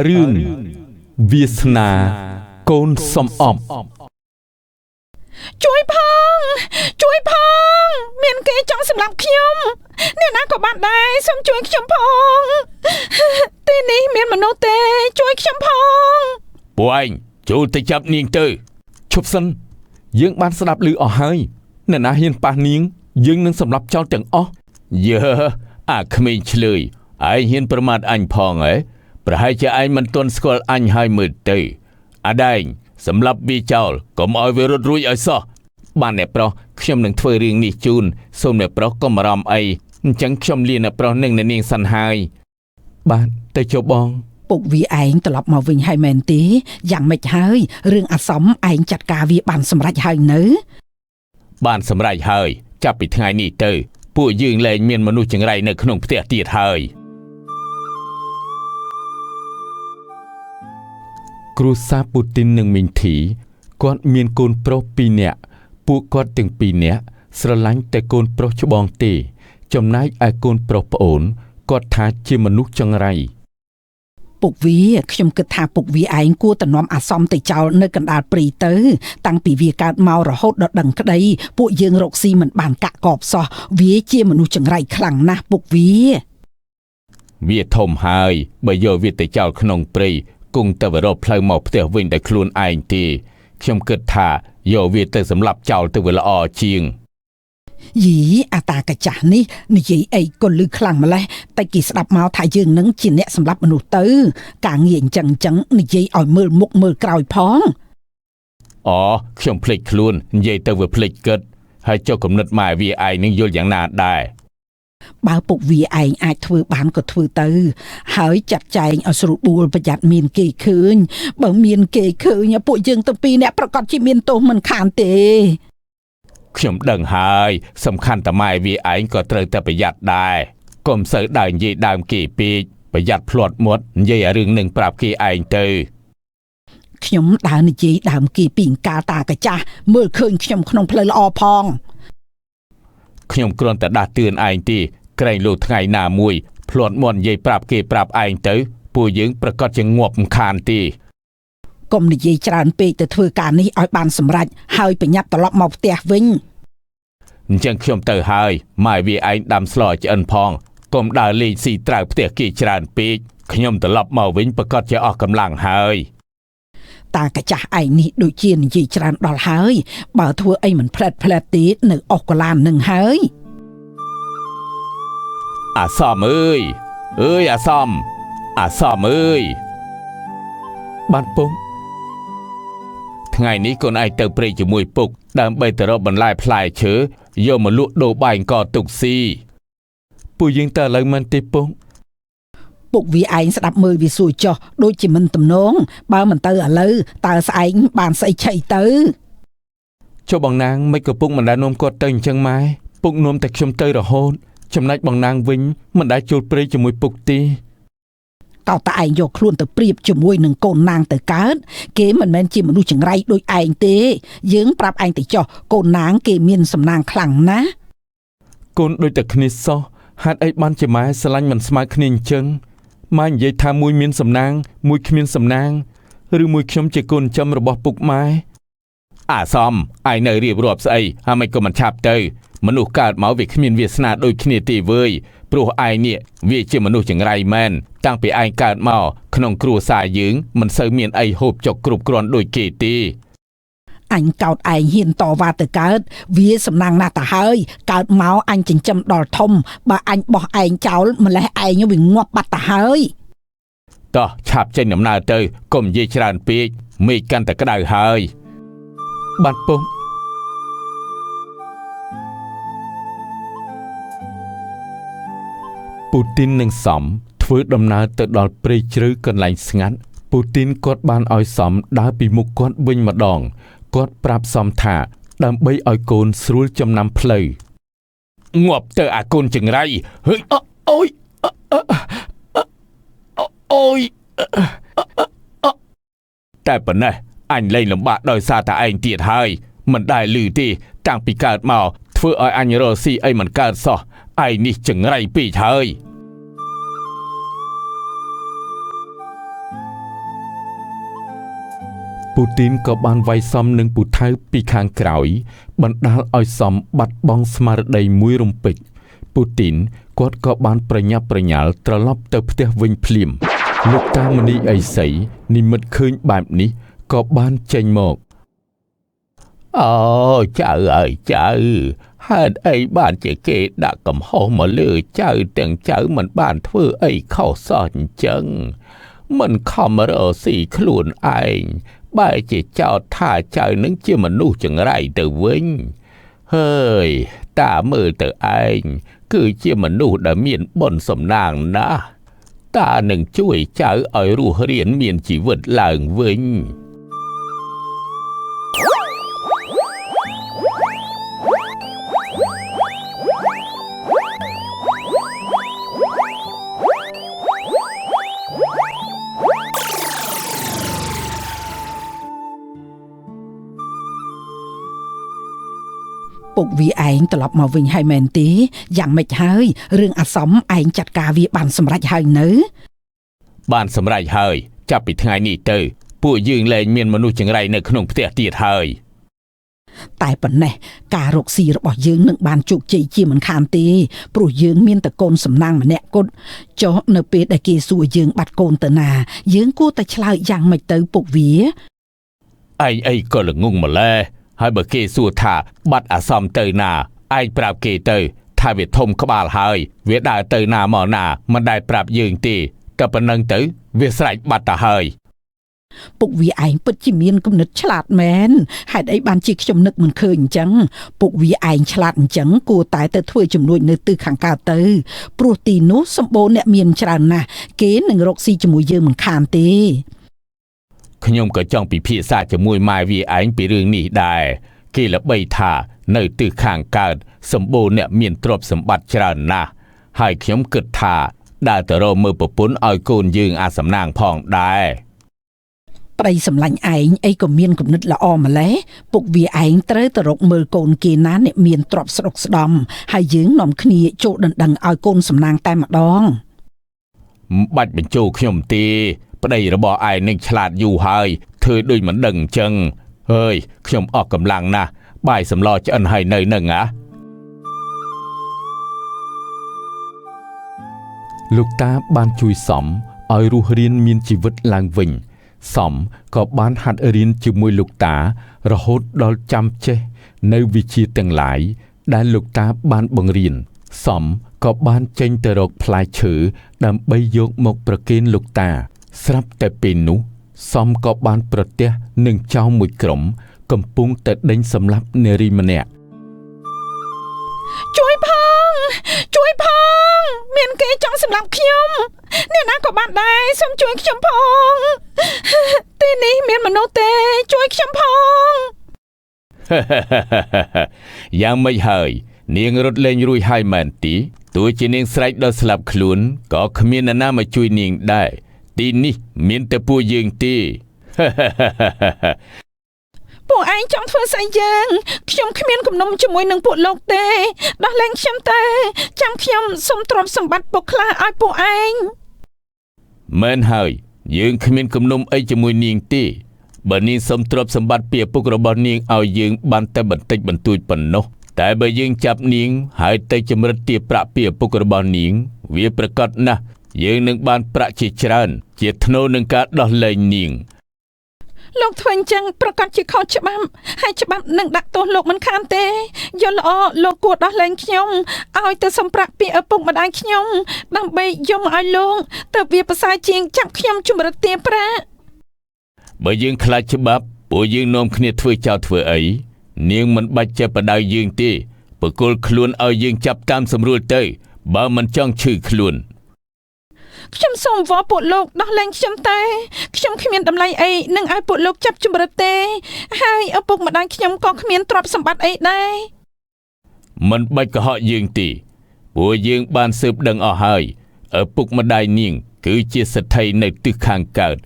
រឿងវាសនាកូនសំអប់ជួយផងមានគេចង់សម្លាប់ខ្ញុំអ្នកណាក៏បានដែរសូមជួយខ្ញុំផងទីនេះមានមនុស្សទេជួយខ្ញុំផងពួកឯងចូលទៅចាប់នាងទៅឈប់សិនយើងបានស្ដាប់ឮអស់ហើយអ្នកណាហ៊ានប៉ះនាងយើងនឹងសម្លាប់ចោលទាំងអស់យើអាក្មេងឆ្លើយឯងហ៊ានប្រមាថអញផងហ៎ប្រហែលជាឯងមិនទាន់ស្គាល់អញហើយមើលទៅអាដែងសម្លាប់វាចោលកុំឲ្យវារត់រួចឲ្យសោះបានអ្នកប្រុសខ្ញុំនឹងធ្វើរឿងនេះជូនសូមអ្នកប្រុសកុំបារម្ភអីអញ្ចឹងខ្ញុំលាអ្នកប្រុសនឹងនាងសិនហើយបាទទៅចុះបងពុកវាឯងត្រឡប់មកវិញហើយមែនទេយ៉ាងម៉េចហើយរឿងអាសមឯងចាត់ការវាបានសម្រេចហើយនៅបានសម្រេចហើយចាប់ពីថ្ងៃនេះទៅពួកយើងលែងមានមនុស្សចង្រៃនៅក្នុងផ្ទះទៀតហើយគ្រួសារពូទីននិងមីងធីគាត់មានកូនប្រុស2នាក់ពួកគាត់ទាំង2នាក់ស្រឡាញ់តែកូនប្រុសច្បងទេចំណែកឯកូនប្រុសប្អូនគាត់ថាជាមនុស្សចង្រៃពុកវាខ្ញុំគិតថាពុកវាឯងគួរតែនាំអាសមទៅចោលនៅកណ្ដាលព្រៃទៅតាំងពីវាកើតមករហូតដល់ដឹងក្តីពួកយើងរកស៊ីមិនបានកាក់កបសោះវាជាមនុស្សចង្រៃខ្លាំងណាស់ពុកវាធំហើយបើយកវាទៅចោលក្នុងព្រៃគង់តែរកផ្លូវមកផ្ទះវិញដោយខ្លួនឯងទេខ្ញុំគិតថាយកវាទៅសម្លាប់ចោលទៅវាល្អជាងយីអាតាកាចាស់នេះនិយាយអីក៏លឺខ្លាំងម្លេះតែគេស្ដាប់មកថាយើងនឹងជាអ្នកសម្លាប់មនុស្សទៅការងារអញ្ចឹងនិយាយឲ្យមើលមុខមើលក្រោយផងខ្ញុំភ្លេចខ្លួននិយាយទៅវាភ្លេចគិតហើយចុះគំនិតម៉ែវាឯងនឹងយល់យ៉ាងណាដែរបើពុកវាឯងអាចធ្វើបានក៏ធ្វើទៅហើយចាត់ចែងឲ្យស្រួលបួលប្រយ័ត្នមានគេឃើញបើមានគេឃើញពួកយើងទាំងពីរអ្នកប្រកាសជាមានទោសមិនខានទេខ្ញុំដឹងហើយសំខាន់តែម៉ែវាឯងក៏ត្រូវតែប្រយ័ត្នដែរកុំសូវដើរនិយាយដើមគេពេកប្រយ័ត្នភ្លាត់មាត់និយាយឲ្យរឿងនឹងប្រាប់គេឯងទៅខ្ញុំដើរនិយាយដើមគេពីកាលតាកាចាស់មើលឃើញខ្ញុំក្នុងផ្លូវល្អផងខ្ញុំគ្រាន់តែដាស់តឿនឯងទេក្រែងលោថ្ងៃណាមួយភ្លាត់មាត់និយាយប្រាប់គេប្រាប់ឯងទៅពួកយើងប្រកាសជាងាប់មិនខានទេកុំនិយាយច្រើនពេកទៅធ្វើការនេះឲ្យបានសម្រេចហើយប្រញាប់ត្រឡប់មកផ្ទះវិញអញ្ចឹងខ្ញុំទៅហើយម៉ែវាឯងដាំស្លឆ្អិនផងកុំដើរលេងស៊ីត្រើផ្ទះគេច្រើនពេកខ្ញុំត្រឡប់មកវិញប្រកាសជាអស់កម្លាំងហើយតាកាចាស់ឯងនេះដូចជានិយាយច្រើនដល់ហើយបើធ្វើអីមិនផ្លែតទេនៅអស់កលាននឹងហើយអាសមអើយអាសមអើយបានពុកថ្ងៃនេះកូនឯងទៅព្រៃជាមួយពុកដើម្បីទៅរកបន្លែផ្លែឈើយកមកលក់ដូរបាយកទុកស៊ីពួកយើងទៅឥឡូវមិនទេពុកវាឯងស្ដាប់មើលវាសួរចោះដូចជាមិនទំនងបើមិនទៅឥឡូវតើស្អែកបានស្អីឆៃទៅចុះបងណាងមិនក៏ពុកមិនដែលនាំគាត់ទៅអញ្ចឹងម៉ែពុកនាំតែខ្ញុំទៅរហូតចំណែកបងណាងវិញមិនដែលចូលព្រៃជាមួយពុកទេតើតើឯងយកខ្លួនទៅប្រៀបជាមួយនឹងកូនណាងទៅកើតគេមិនមែនជាមនុស្សចង្រៃដូចឯងទេយើងប្រាប់ឯងទៅចោះកូនណាងគេមានសំណាងខ្លាំងណាស់កូនដូចតែគ្នាសោះហេតុអីបានជាម៉ែស្រឡាញ់មិនស្មើគ្នាអញ្ចឹងម៉ែនិយាយថាមួយមានសំណាងមួយគ្មានសំណាងឬមួយខ្ញុំជាកូនចិញ្ចឹមរបស់ពុកម៉ែអាសមឯងនៅរៀបរាប់ស្អីហើយមិនក៏មិនឆាប់ទៅមនុស្សកើតមកវាគ្មានវាសនាដូចគ្នាទេវើយព្រោះឯងនេះវាជាមនុស្សចង្រៃមែនតាំងពីឯងកើតមកក្នុងគ្រួសារយើងមិនសូវមានអីហូបចុកគ្រប់គ្រាន់ដូចគេទេអញកោតឯងហ៊ានតវ៉ាទៅកើតវាសំណាងណាស់ទៅហើយកើតមកអញចិញ្ចឹមដល់ធំបើអញបោះឯងចោលម្លេះឯងវាងាប់បាត់ទៅហើយតោះឆាប់ចេញដំណើរទៅកុំនិយាយច្រើនពេកមេឃកាន់តែក្តៅហើយបានពុកពូទីននិងសំធ្វើដំណើរទៅដល់ព្រៃជ្រៅកន្លែងស្ងាត់ពូទីនគាត់បានឲ្យសំដើរពីមុខគាត់វិញម្ដងគាត់ប្រាប់សំថាដើម្បីឲ្យកូនស្រួលចំណាំផ្លូវងាប់ទៅអាកូនចង្រៃហឺអូយតែប៉ុណ្ណេះអញលែងលំបាកដោយសារតែឯងទៀតហើយមិនដែលឮទេតាំងពីកើតមកធ្វើឲ្យអញរកស៊ីអីមិនកើតសោះឯងនេះចង្រៃពេកហើយ ពូទីនក៏បានវាយសំនឹងពូថៅពីខាងក្រោយបណ្ដាលឲ្យសំបាត់បង់ស្មារតីមួយរំពេចពូទីនគាត់ក៏បានប្រញាប់ប្រញាល់ត្រឡប់ទៅផ្ទះវិញភ្លាមលោកតាមនីអីសីនិមិត្តឃើញបែបនេះក៏បានចេញមកអូចៅអើយចៅហេតុអីបានជាគេដាក់កំហុសមកលើចៅទាំងចៅមិនបានធ្វើអីខុសសោះអញ្ចឹងមិនខំរកស៊ីខ្លួនឯងបែរជាចោទថាចៅនឹងជាមនុស្សចង្រៃទៅវិញហើយតាមើលទៅឯងគឺជាមនុស្សដែលមានបុណ្យសំណាងណាស់តានឹងជួយចៅឲ្យរស់រានមានជីវិតឡើងវិញ ពុកវាឯងត្រឡប់មកវិញហើយមែនទេយ៉ាងម៉េចហើយរឿងអាសំឯងចាត់ការវាបានសម្រេចហើយនៅបានសម្រេចហើយចាប់ពីថ្ងៃនេះទៅពួកយើងលែងមានមនុស្សចង្រៃនៅក្នុងផ្ទះទៀតហើយតែប៉ុណ្ណេះការរកស៊ីរបស់យើងនឹងបានជោគជ័យជាមិនខានទេព្រោះយើងមានតកូនសំណាងម្នាក់គត់ចុះនៅពេលដែលគេសួរយើងបាត់កូនទៅណាយើងគួរតែឆ្លើយយ៉ាងម៉េចទៅពុកវាឯងអីក៏ល្ងងម្ល៉េះហើយបើគេសួរថាបាត់អាសំទៅណាឯងប្រាប់គេទៅថាវាធំក្បាលហើយវាដើរទៅណាមកណាមិនដែលប្រាប់យើងទេតែប៉ុណ្្នឹងទៅវាស្រែកបាត់ទៅហើយពុកវាឯងពិតជាមានគំនិតឆ្លាតមែនហេតុអីបានជាខ្ញុំនឹកមិនឃើញអញ្ចឹងពុកវាឯងឆ្លាតអញ្ចឹងគួរតែទៅធ្វើជំនួយនៅទិសខាងកើតទៅព្រោះទីនោះសម្បូរអ្នកមានច្រើនណាស់គេនឹងរកស៊ីជាមួយយើងមិនខានទេខ្ញុំក៏ចង់ពិភាក្សាជាមួយម៉ែវាឯងពីរឿងនេះដែរគេល្បីថានៅទិសខាងកើតសម្បូរអ្នកមានទ្រព្យសម្បត្តិច្រើនណាស់ហើយខ្ញុំគិតថាដើរទៅរកមើលប្រពន្ធឲ្យកូនយើងអាសំណាងផងដែរប្តីសម្លាញ់ឯងអីក៏មានគំនិតល្អម្ល៉េះពុកវាឯងត្រូវទៅរកមើលកូនគេណាអ្នកមានទ្រព្យស្រុកស្ដំហើយយើងនាំគ្នាចូលដណ្ដឹងឲ្យកូនសំណាងតែម្ដងមិនបាច់បញ្ចូលខ្ញុំទេប្តីរបស់ឯងនឹងឆ្លាតយូរហើយធ្វើដូចមិនដឹងអញ្ចឹងហើយខ្ញុំអស់កម្លាំងណាស់បាយសម្លឆ្អិនហើយនៅនឹងលោកតាបានជួយសំឲ្យរស់រានមានជីវិតឡើងវិញសំក៏បានហាត់រៀនជាមួយលោកតារហូតដល់ចាំចេះនៅវិជ្ជាទាំងឡាយដែលលោកតាបានបង្រៀនសំក៏បានចេញទៅរកផ្លែឈើដើម្បីយកមកប្រគេនលោកតាស្រាប់តែពេលនោះសំក៏បានប្រទះនឹងចៅមួយក្រុមកំពុងតែដេញសម្លាប់នារីម្នាក់ជួយផងមានគេចង់សម្លាប់ខ្ញុំអ្នកណាក៏បានដែរសូមជួយខ្ញុំផងទីនេះមានមនុស្សទេជួយខ្ញុំផងយ៉ាងម៉េចហើយនាងរត់លេងរួចហើយមែនទីទោះជានាងស្រែកដល់ស្លាប់ខ្លួនក៏គ្មានអ្នកណាមកជួយនាងដែរទីនេះមានតែពួកយើងទេពួកឯងចង់ធ្វើស្អីយើងខ្ញុំគ្មានគំនុំជាមួយនឹងពួកលោកទេដោះលែងខ្ញុំទៅចាំខ្ញុំសុំទ្រព្យសម្បត្តិពុកខ្លះឲ្យពួកឯងមែនហើយយើងគ្មានគំនុំអីជាមួយនាងទេបើនាងសុំទ្រព្យសម្បត្តិពីឪពុករបស់នាងឲ្យយើងបានតែបន្តិចបន្តួចប៉ុណ្ណោះតែបើយើងចាប់នាងហើយទៅចម្រិតទារប្រាក់ពីឪពុករបស់នាងវាប្រកាសណាស់យើងនឹងបានប្រាក់ជាច្រើនជាថ្នូរនឹងការដោះលែងនាងលោកធ្វើអញ្ចឹងប្រកាសជាខុសច្បាប់ហើយច្បាប់នឹងដាក់ទោសលោកមិនខានទេយល់ល្អលោកគួរដោះលែងខ្ញុំឲ្យទៅសម្ប្រាក់ពីឪពុកម្ដាយខ្ញុំដើម្បីយកមកឲ្យលោកទៅវាប្រសើរជាងចាប់ខ្ញុំជំរិតទារប្រាក់បើយើងខ្លាចច្បាប់ពួកយើងនាំគ្នាធ្វើចោលធ្វើអីនាងមិនបាច់ចេះបដៅយើងទេបកគលខ្លួនឲ្យយើងចាប់តាមស្រួលទៅបើមិនចង់ឈឺខ្លួនខ្ញុំសូមវល់ពួកលោកដោះលែងខ្ញុំតែខ្ញុំគ្មានតម្លៃអីនឹងឲ្យពួកលោកចាប់ជំរិតទេហើយឪពុកម្ដាយខ្ញុំក៏គ្មានទ្រព្យសម្បត្តិអីដែរមិនបាច់កុហកយើងទេពួកយើងបានស៊ើបដឹងអស់ហើយឪពុកម្ដាយនាងគឺជាសេដ្ឋីនៅទិសខាងកើត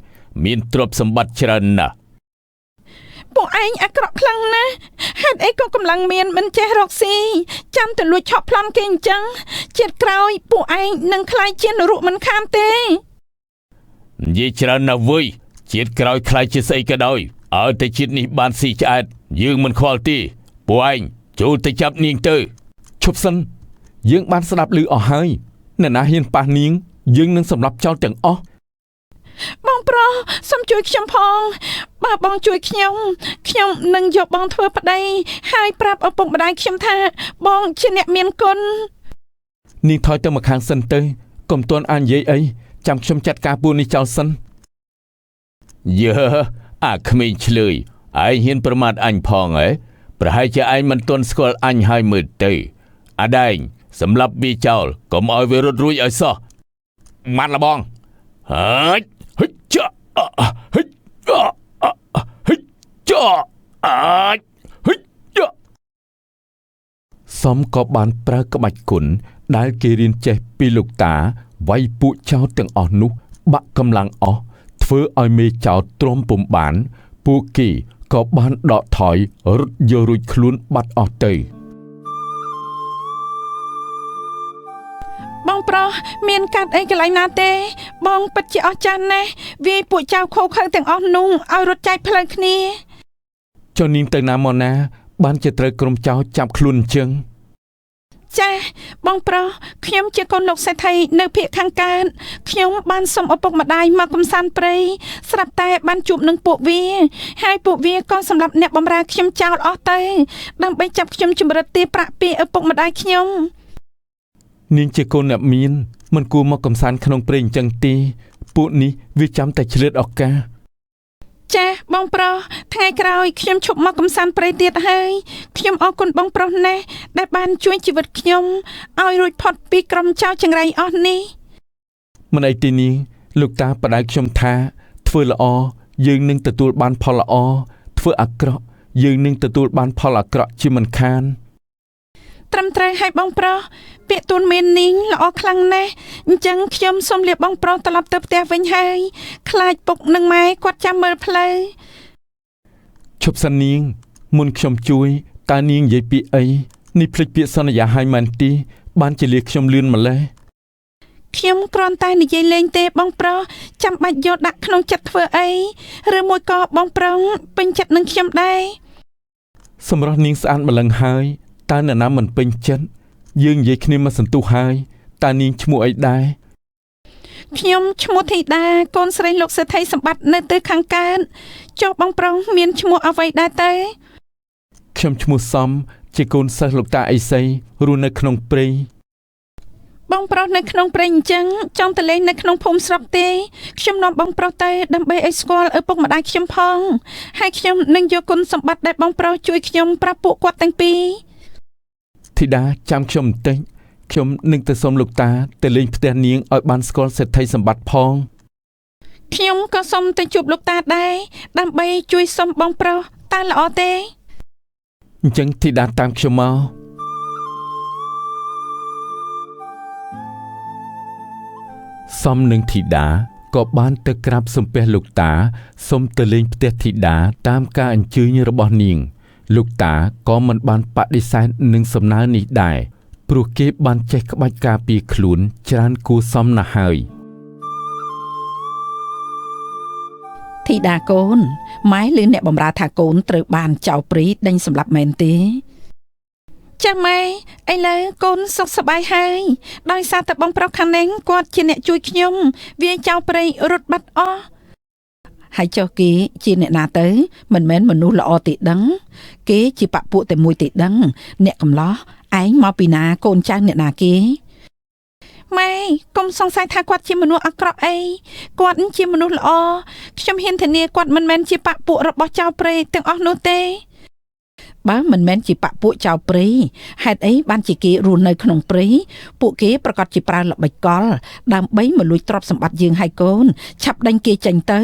មានទ្រព្យសម្បត្តិច្រើនណាស់ពួកឯងអាក្រក់ខ្លាំងណាស់ហេតុអីក៏កម្លាំងមានមិនចេះរកស៊ីចាំតែលួចឆក់ប្លន់គេអញ្ចឹងជាតិក្រោយពួកឯងនឹងខ្លាយជានរកមិនខានទេនិយាយច្រើនណាស់វើយជាតិក្រោយខ្លាយជាស្អីក៏ដោយ ឲ្យតែជាតិនេះបានស៊ីឆ្អែតយើងមិនខ្វល់ទេពួកឯងចូលទៅចាប់នាងទៅឈប់សិនយើងបានស្ដាប់ឮអស់ហើយអ្នកណាហ៊ានប៉ះនាងយើងនឹងសម្លាប់ចោលទាំងអស់បងប្រុសសូមជួយខ្ញុំផងបើបងជួយខ្ញុំនឹងយកបងធ្វើប្តីហើយប្រាប់ឪពុកម្ដាយខ្ញុំថាបងជាអ្នកមានគុណនាងថយទៅមកខាងសិនទៅកុំទាន់អាននិយាយអីចាំខ្ញុំចាត់ការពួកនេះចោលសិនយើអាក្មេងឆ្លើយឯងហ៊ានប្រមាថអញផងហ៎ប្រហែលជាឯងមិនទាន់ស្គាល់អញហើយមើលទៅអាដែងសម្លាប់វាចោលកុំឲ្យវារត់រួចឲ្យសោះបានលបងហើយហិចចាហិចហិចចាហិចចាសំក៏បានប្រើក្បាច់គុណដែលគេរៀនចេះពីលោកតាវាយពួកចោរទាំងអស់នោះបាក់កម្លាំងអស់ធ្វើឲ្យមេចោរទ្រាំពុំបានពួកគេក៏បានដកថយរត់យករួចខ្លួនបាត់អស់ទៅបងប្រុសមានកាត់អីកន្លែងណាទេបងពិតជាអស្ចារ្យណាស់វាយពួកចៅខូខើទាំងអស់នោះឲ្យរត់ចែកផ្លូវគ្នាចុះនាងទៅណាមកណាបានជាត្រូវក្រុមចៅចាប់ខ្លួនអញ្ចឹងចាបងប្រុសខ្ញុំជាកូនលោកសេដ្ឋីនៅភូមិខាងកើតខ្ញុំបានសុំឪពុកម្ដាយមកកំសាន្តព្រៃស្រាប់តែបានជួបនឹងពួកវាហើយពួកវាក៏សម្លាប់អ្នកបម្រើខ្ញុំចោលអស់ទៅដើម្បីចាប់ខ្ញុំជំរិតទារប្រាក់ពីឪពុកម្ដាយខ្ញុំនាងជាកូនអ្នកមានមិនគួរមកកំសាន្តក្នុងព្រៃអញ្ចឹងទេពួកនេះវាចាំតែឆ្លៀតឱកាសចាបងប្រុសថ្ងៃក្រោយខ្ញុំឈប់មកកំសាន្តព្រៃទៀតហើយខ្ញុំអរគុណបងប្រុសណាស់ដែលបានជួយជីវិតខ្ញុំឲ្យរួចផុតពីក្រុមចោរចង្រៃអស់នេះមិនអីទេនាងលោកតាបដៅខ្ញុំថាធ្វើល្អយើងនឹងទទួលបានផលល្អធ្វើអាក្រក់យើងនឹងទទួលបានផលអាក្រក់ជាមិនខានត្រឹមត្រូវឲ្យបងប្រុសពាក្យទូនមាននាងល្អខ្លាំងណាស់អញ្ចឹងខ្ញុំសូមលាបងប្រុសត្រឡប់ទៅផ្ទះវិញហើយខ្លាចពុកនិងម៉ែគាត់ចាំមើលផ្លូវឈប់សិននាងមុនខ្ញុំជួយតើនាងនិយាយពាក្យអីនេះភ្លេចពាក្យសន្យាឲ្យមែនទេបានជាលាខ្ញុំលឿនម្ល៉េះខ្ញុំគ្រាន់តែនិយាយលេងទេបងប្រុសចាំបាច់យកដាក់ក្នុងចិត្តធ្វើអីឬមួយក៏បងប្រុសពេញចិត្តនឹងខ្ញុំដែរសម្រាប់នាងស្អាតម្លឹងហើយតើអ្នកណាមិនពេញចិត្តយើងនិយាយគ្នាមកសន្ទុះហើយតើនាងឈ្មោះអីដែរខ្ញុំឈ្មោះធីតាកូនស្រីលោកសេដ្ឋីសម្បត្តិនៅទិសខាងកើតចុះបងប្រុសមានឈ្មោះអ្វីដែរទេខ្ញុំឈ្មោះសំជាកូនសិស្សលោកតាអេសីរស់នៅក្នុងព្រៃបងប្រុសនៅក្នុងព្រៃអញ្ចឹងចង់ទៅលេងនៅក្នុងភូមិស្រុកទេខ្ញុំនាំបងប្រុសទៅដើម្បីឲ្យស្គាល់ឪពុកម្ដាយខ្ញុំផងហើយខ្ញុំនឹងយកគុណសម្បត្តិដែលបងប្រុសជួយខ្ញុំប្រាប់ពួកគាត់ទាំងពីរធីតាចាំខ្ញុំបន្តិចខ្ញុំនឹងទៅសុំលោកតាទៅលេងផ្ទះនាងឲ្យបានស្គាល់សេដ្ឋីសម្បត្តិផងខ្ញុំក៏សុំទៅជួបលោកតាដែរដើម្បីជួយសុំបងប្រុសតើល្អទេអញ្ចឹងធីតាតាមខ្ញុំមកសំនឹងធីតាក៏បានទៅក្រាបសំពះលោកតាសុំទៅលេងផ្ទះធីតាតាមការអញ្ជើញរបស់នាងលោកតាក៏មិនបានបដិសេធនឹងសំណើនេះដែរព្រោះគេបានចេះក្បាច់ការពារខ្លួនច្រើនគួរសមណាស់ហើយធីតាកូនម៉ែឮអ្នកបម្រើថាកូនត្រូវបានចៅព្រីដេញសម្លាប់មែនទេចាម៉ែឥឡូវកូនសុខសប្បាយហើយដោយសារតែបងប្រុសខាងនេះគាត់ជាអ្នកជួយខ្ញុំវាចៅព្រីរត់បាត់អស់ហើយចុះគេជាអ្នកណាទៅមិនមែនមនុស្សល្អទេដឹងគេជាបពួកតែមួយទេដឹងអ្នកកំឡោះឯងមកពីណាកូនចៅអ្នកណាគេម៉ែកុំសង្ស័យថាគាត់ជាមនុស្សអាក្រក់អីគាត់ជាមនុស្សល្អខ្ញុំហ៊ានធានាគាត់មិនមែនជាបពួករបស់ចៅព្រៃទាំងអស់នោះទេបើមិនមែនជាបពួកចៅព្រៃហេតុអីបានជាគេរស់នៅក្នុងព្រៃពួកគេប្រកាសជាប្រើល្បិចកលដើម្បីមកលួចទ្រព្យសម្បត្តិយើងហើយកូនឆាប់ដេញគេចេញទៅ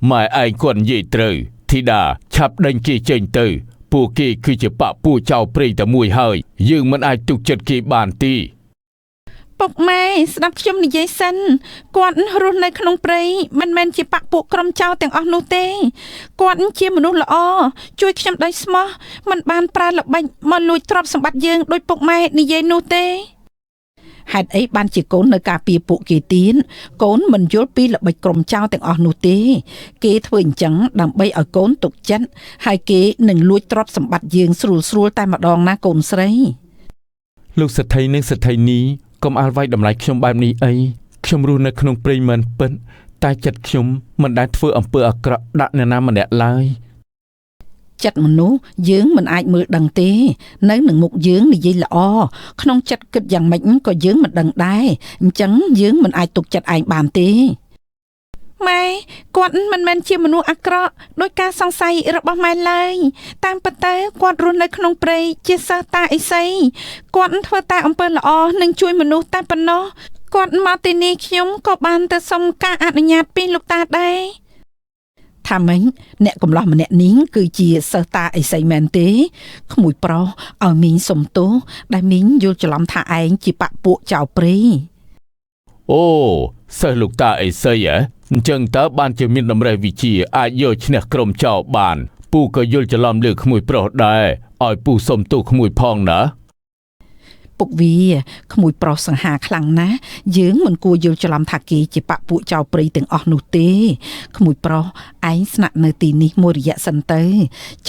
ម៉ែឯងគាត់និយាយត្រូវធីតាឆាប់ដេញគេចេញទៅពួកគេគឺជាបពួកចៅព្រៃតែមួយហើយយើងមិនអាចទុកចិត្តគេបានទេពុកម៉ែស្ដាប់ខ្ញុំនិយាយសិនគាត់រស់នៅក្នុងព្រៃមិនមែនជាបពួកក្រុមចៅទាំងអស់នោះទេគាត់ជាមនុស្សល្អជួយខ្ញុំដោយស្មោះមិនបានប្រើល្បិចមកលួចទ្រព្យសម្បត្តិយើងដោយពុកម៉ែនិយាយនោះទេ ហេតុអីបានជាកូននៅការពារពួកគេទៀតកូនមិនយល់ពីល្បិចក្រុមចៅទាំងអស់នោះទេគេធ្វើអញ្ចឹងដើម្បីឲ្យកូនទុកចិត្តហើយគេនឹងលួចទ្រព្យសម្បត្តិយើងស្រួលតែម្ដងណាកូនស្រីលោកសេដ្ឋីនិងសេដ្ឋីនីកុំអាលវាយតម្លៃខ្ញុំបែបនេះអីខ្ញុំរស់នៅក្នុងព្រៃមិនពិតតែចិត្តខ្ញុំមិនដែលធ្វើអំពើអាក្រក់ដាក់អ្នកណាម្នាក់ឡើយចិត្តមនុស្សយើងមិនអាចមើលដឹងទេនៅនឹងមុខយើងនិយាយល្អក្នុងចិត្តគិតយ៉ាងម៉េចក៏យើងមិនដឹងដែរអញ្ចឹងយើងមិនអាចទុកចិត្តឯងបានទេម៉ែគាត់មិនមែនជាមនុស្សអាក្រក់ដោយការសង្ស័យរបស់ម៉ែឡើយតាមពិតទៅគាត់រស់នៅក្នុងព្រៃជាសិស្សតាអេសីគាត់ធ្វើតែអំពើល្អនិងជួយមនុស្សតែប៉ុណ្ណោះគាត់មកទីនេះខ្ញុំក៏បានទៅសុំការអនុញ្ញាតពីលោកតាដែរថាម៉េចអ្នកកំឡោះម្នាក់នេះគឺជាសិស្សតាអេសីមែនទេក្មួយប្រុសឲ្យមីងសុំទោសដែលមីងយល់ច្រឡំថាឯងជាបាក់ពួកចៅព្រៃអូសិស្សលោកតាអេសីអញ្ចឹងតើបានជាមានតម្រេះវិជាអាចយកឈ្នះក្រុមចៅបានពូក៏យល់ច្រឡំលើក្មួយប្រុសដែរឲ្យពូសុំទោសក្មួយផងណាពុកវាក្មួយប្រុសសង្ហាខ្លាំងណាស់យើងមិនគួរយល់ច្រឡំថាគេជាបាក់ពួកចៅព្រៃទាំងអស់នោះទេក្មួយប្រុសឯងស្នាក់នៅទីនេះមួយរយៈសិនទៅ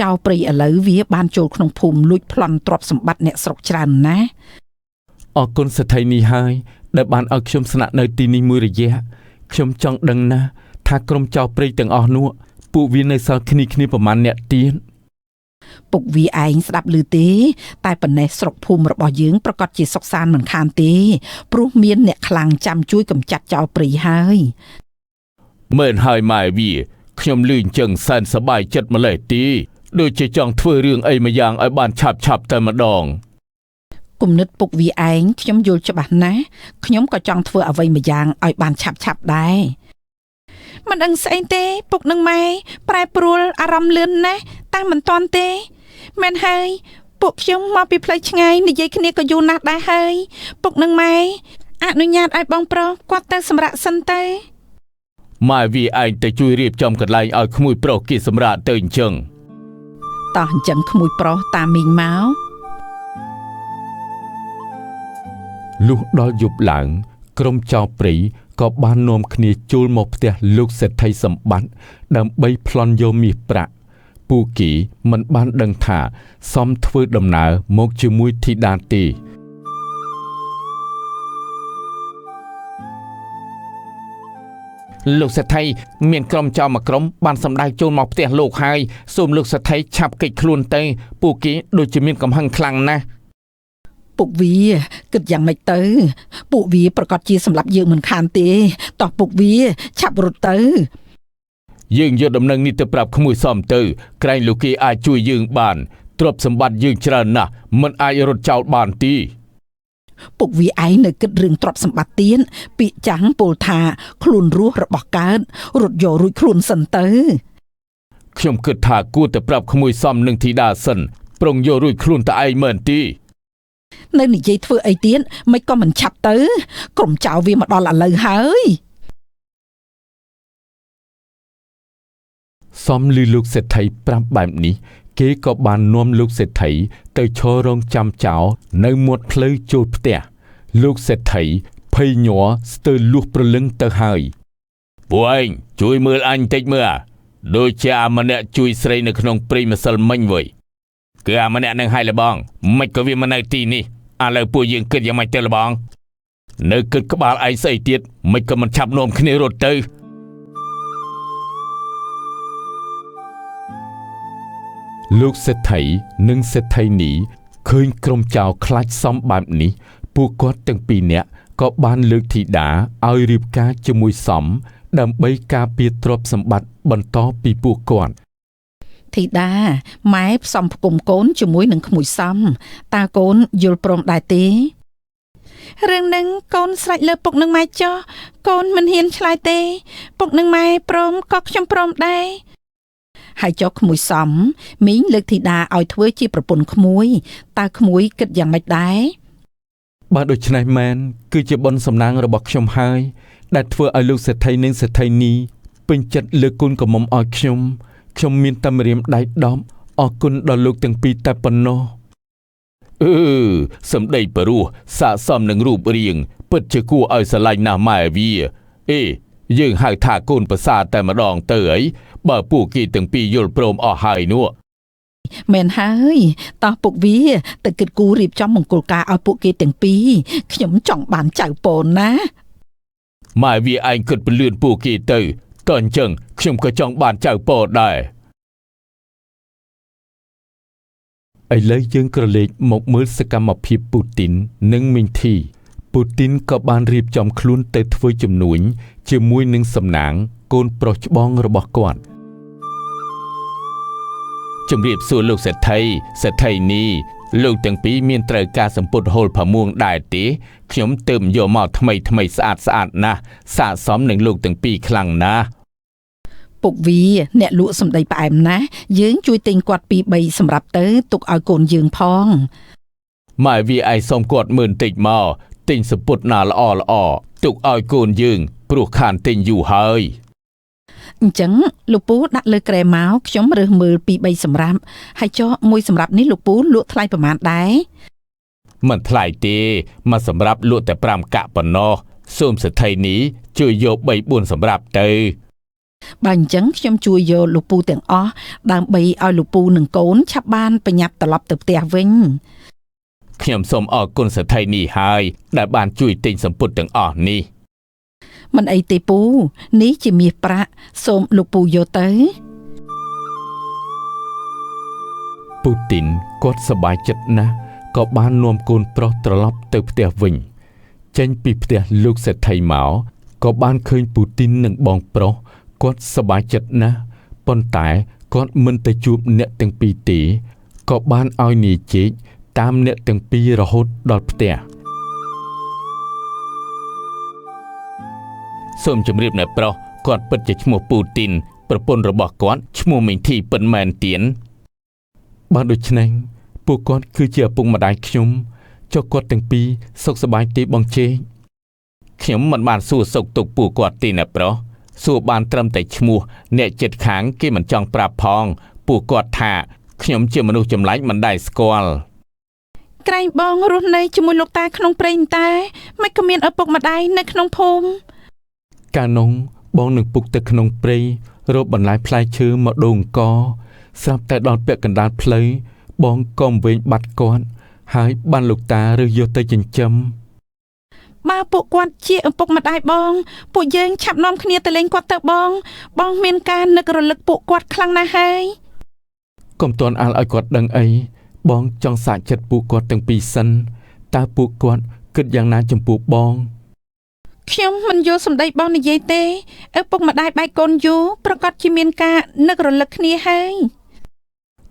ចៅព្រៃឥឡូវវាបានចូលក្នុងភូមិលួចប្លន់ទ្រព្យសម្បត្តិអ្នកស្រុកច្រើនណាស់អរគុណសេដ្ឋីនេះហើយដែលបានឲ្យខ្ញុំស្នាក់នៅទីនេះមួយរយៈខ្ញុំចង់ដឹងណាស់ថាក្រុមចៅព្រៃទាំងអស់នោះពួកវានៅសល់គ្នាប្រមាណអ្នកទៀតពុកវាឯងស្ដាប់ឮទេតែប៉ុណ្ណេះស្រុកភូមិរបស់យើងប្រកាសជាសុខសាន្តមិនខានទេព្រោះមានអ្នកខ្លាំងចាំជួយកម្ចាត់ចោលព្រៃហើយមែនហើយម៉ែវាខ្ញុំលឺអញ្ចឹងសែនសប្បាយចិត្តម្លេះទីដូចជាចង់ធ្វើរឿងអីមួយយ៉ាងឲ្យបានឆាប់តែម្ដងគំនិតពុកវាឯងខ្ញុំយល់ច្បាស់ណាស់ខ្ញុំក៏ចង់ធ្វើអ្វីមួយយ៉ាងឲ្យបានឆាប់ដែរមិនដឹងស្អីទេពុកនឹងម៉ែប្រែប្រួលអារម្មណ៍លឿនណាស់តែមិនតាន់ទេមែនហើយពួកខ្ញុំមកពីផ្លូវឆ្ងាយនិយាយគ្នាក៏យូរណាស់ដែរហើយពុកនឹងម៉ែអនុញ្ញាតឲ្យបងប្រុសគាត់ទៅសម្រាកសិនទៅម៉ែវាឯងទៅជួយរៀបចំកន្លែងឲ្យក្មួយប្រុសគេសម្រាកទៅអញ្ចឹងតោះអញ្ចឹងក្មួយប្រុសតាមមីងមកលុះដល់យប់ឡើងក្រុមចៅព្រៃក៏បាននាំគ្នាចូលមកផ្ទះលោកសេដ្ឋីសម្បត្តិដើម្បីប្លន់យកមាសប្រាក់ពួកគេមិនបានដឹងថាសមធ្វើដំណើរមកជាមួយធីតាទេលោកសេដ្ឋីមានក្រុមចៅមួយក្រុមបានសម្ដៅចូលមកផ្ទះលោកហើយសូមលោកសេដ្ឋីឆាប់គេចខ្លួនទៅពួកគេដូចជាមានកំហឹងខ្លាំងណាស់ពុកវាគិតយ៉ាងម៉េចទៅពួកវាប្រកាសជាសម្លាប់យើងមិនខានទេតោះពុកវាឆាប់រត់ទៅយើងយកដំណឹងនេះទៅប្រាប់ក្មួយសមទៅក្រែងលោកគេអាចជួយយើងបានទ្រព្យសម្បត្តិយើងច្រើនណាស់មិនអាចរត់ចោលបានទេពុកវាឯងនៅគិតរឿងទ្រព្យសម្បត្តិទៀតពាក្យចាំងពោលថាខ្លួនរស់របស់កើតរត់យករួចខ្លួនសិនទៅខ្ញុំគិតថាគួរតែប្រាប់ក្មួយសមនឹងធីតាសិនប្រុងយករួចខ្លួនតែឯងមែនទេនៅនិយាយធ្វើអីទៀតមិនក៏មិនឆាប់ទៅក្រុមចៅវាមកដល់ឥឡូវហើយសមលឺលោកសេដ្ឋីប្រាប់បែបនេះគេក៏បាននាំលោកសេដ្ឋីទៅឈររងចាំចោលនៅមាត់ផ្លូវចូលផ្ទះលោកសេដ្ឋីភ័យញ័រស្ទើរលួសព្រលឹងទៅហើយពួកឯងជួយមើលអញតិចមើលដូចជាអាម្នាក់ជួយស្រីនៅក្នុងព្រៃម្សិលមិញវ៉ៃគឺអាម្នាក់នឹងឲ្យលបងមិនក៏វាមកនៅទីនេះឥឡូវពួកយើងគិតយ៉ាងម៉េចទៅលបងនៅគិតក្បាលឯងស្អីទៀតមិនក៏មិនឆាប់នាំគ្នារត់ទៅលោកសេដ្ឋីនិងសេដ្ឋីនីឃើញក្រុមចៅខ្លាចសមបែបនេះពួកគាត់ទាំងពីរនាក់ក៏បានលើកធីតាឲ្យរៀបការជាមួយសមដើម្បីការពារទ្រព្យសម្បត្តិបន្តពីពួកគាត់ធីតាម៉ែផ្សំផ្គុំកូនជាមួយនឹងក្មួយសំតើកូនយល់ព្រមដែរទេរឿងនឹងកូនស្រេចលើពុកនឹងម៉ែចុះកូនមិនហ៊ានឆ្លើយទេពុកនឹងម៉ែព្រមក៏ខ្ញុំព្រមដែរហើយចុះក្មួយសំមីងលើកធីតាឲ្យធ្វើជាប្រពន្ធក្មួយតើក្មួយគិតយ៉ាងម៉េចដែរបើដូច្នេះមែនគឺជាបុណ្យសំណាងរបស់ខ្ញុំហើយដែលធ្វើឲ្យលោកសេដ្ឋីនិងសេដ្ឋីនីពេញចិត្តលើកគុណកំមុំឲ្យខ្ញុំមានតែម្រាមដៃដប់អរគុណដល់លោកទាំងពីរតែប៉ុណ្ណោះ សម្ដីព្រោះស័ក្តិសមនឹងរូបរាងពិតជាគួរឲ្យស្រឡាញ់ណាស់ម៉ែវាយើងហៅថាកូនប្រសាតែម្ដងទៅអីបើពួកគេទាំងពីរយល់ព្រមអស់ហើយនោះមែនហើយតោះពុកវាទៅគិតគូររៀបចំមង្គលការឲ្យពួកគេទាំងពីរខ្ញុំចង់បានចៅពូនណាម៉ែវាឯងគិតពលឿនពួកគេទៅតើអញ្ចឹងខ្ញុំក៏ចង់បានចៅពូដែរឥឡូវយើងក្រឡេកមកមើលសកម្មភាពពូទីននិងមីងធីពូទីនក៏បានរៀបចំខ្លួនទៅធ្វើជំនួញជាមួយនឹងសំណាងកូនប្រុសច្បងរបស់គាត់ជំរាបសួរលោកសេដ្ឋីនេះលោកទាំងពីរមានត្រូវការសម្ពុតហូលផាមួងដែរទេខ្ញុំទើបយកមកថ្មីស្អាតណាស់ស័ក្តិសមនឹងលោកទាំងពីរខ្លាំងណាស់ពុកវាអ្នកលក់សម្ដីផ្អែមណាស់យើងជួយទិញគាត់2 3សម្រាប់ទៅទុកឲ្យកូនយើងផងម៉ែវាឯងសុំគាត់មើលតិចមកទិញសម្ពុតណាល្អទុកឲ្យកូនយើងព្រោះខានទិញយូរហើយអញ្ចឹងលោកពូដាក់លើក្រែមកខ្ញុំរើសមើល2 3សម្រាប់ហើយចុះមួយសម្រាប់នេះលោកពូលក់ថ្លៃប្រមាណដែរមិនថ្លៃទេមកសម្រាប់លក់តែ5កាក់ប៉ុណ្ណោះសូមសេដ្ឋីនេះជួយយក3 4សម្រាប់ទៅបើអញ្ចឹងខ្ញុំជួយយកលោកពូទាំងអស់ដើម្បីឲ្យលោកពូនិងកូនឆាប់បានប្រញាប់ត្រឡប់ទៅផ្ទះវិញខ្ញុំសូមអរគុណសេដ្ឋីនេះហើយដែលបានជួយទិញសម្ពុតទាំងអស់នេះមិនអីទេពូនេះជាមាសប្រាក់សូមលោកពូយកទៅពូទីនគាត់សប្បាយចិត្តណាស់ក៏បាននាំកូនប្រុសត្រឡប់ទៅផ្ទះវិញចេញពីផ្ទះលោកសេដ្ឋីមកក៏បានឃើញពូទីននិងបងប្រុសគាត់សប្បាយចិត្តណាស់ប៉ុន្តែគាត់មិនទៅជួបអ្នកទាំងពីរទេក៏បានឲ្យនាយជែកតាមអ្នកទាំងពីររហូតដល់ផ្ទះសូមជម្រាបអ្នកប្រុសគាត់ពិតជាឈ្មោះពូទីនប្រពន្ធរបស់គាត់ឈ្មោះមីងធីពិនមែនទៀនបើដូច្នេះពួកគាត់គឺជាឪពុកម្ដាយខ្ញុំចុះគាត់ទាំងពីរសុខសប្បាយទេបងជេខ្ញុំមិនបានសួរសុខទុក្ខពួកគាត់ទេអ្នកប្រុសសួរបានត្រឹមតែឈ្មោះអ្នកចិត្តខាងគេមិនចង់ប្រាប់ផងពួកគាត់ថាខ្ញុំជាមនុស្សចម្លែកមិនដែលស្គាល់ក្រែងបងរស់នៅជាមួយលោកតាក្នុងព្រៃតែមិនក៏មានឪពុកម្ដាយនៅក្នុងភូមិកាលនោះបងនឹងពុកទៅក្នុងព្រៃរកបន្លែផ្លែឈើមកដូងអង្គស្រាប់តែដល់ពាក់កណ្ដាលផ្លូវបងក៏វែងបាត់គាត់ហើយបានលោកតារើសយកទៅចិញ្ចឹមបើពួកគាត់ជាឪពុកម្ដាយបងពួកយើងឆាប់នាំគ្នាទៅលេងគាត់ទៅបងមានការនឹករលឹកពួកគាត់ខ្លាំងណាស់ហើយកុំទាន់អាលឲ្យគាត់ដឹងអីបងចង់សាកចិត្តពួកគាត់ទាំងពីរសិនតើពួកគាត់គិតយ៉ាងណាចំពោះបងខ្ញុំមិនយល់សម្ដីបងនិយាយទេឪពុកម្ដាយបែកកូនយូរប្រកាសជាមានការនឹករលឹកគ្នាហើយ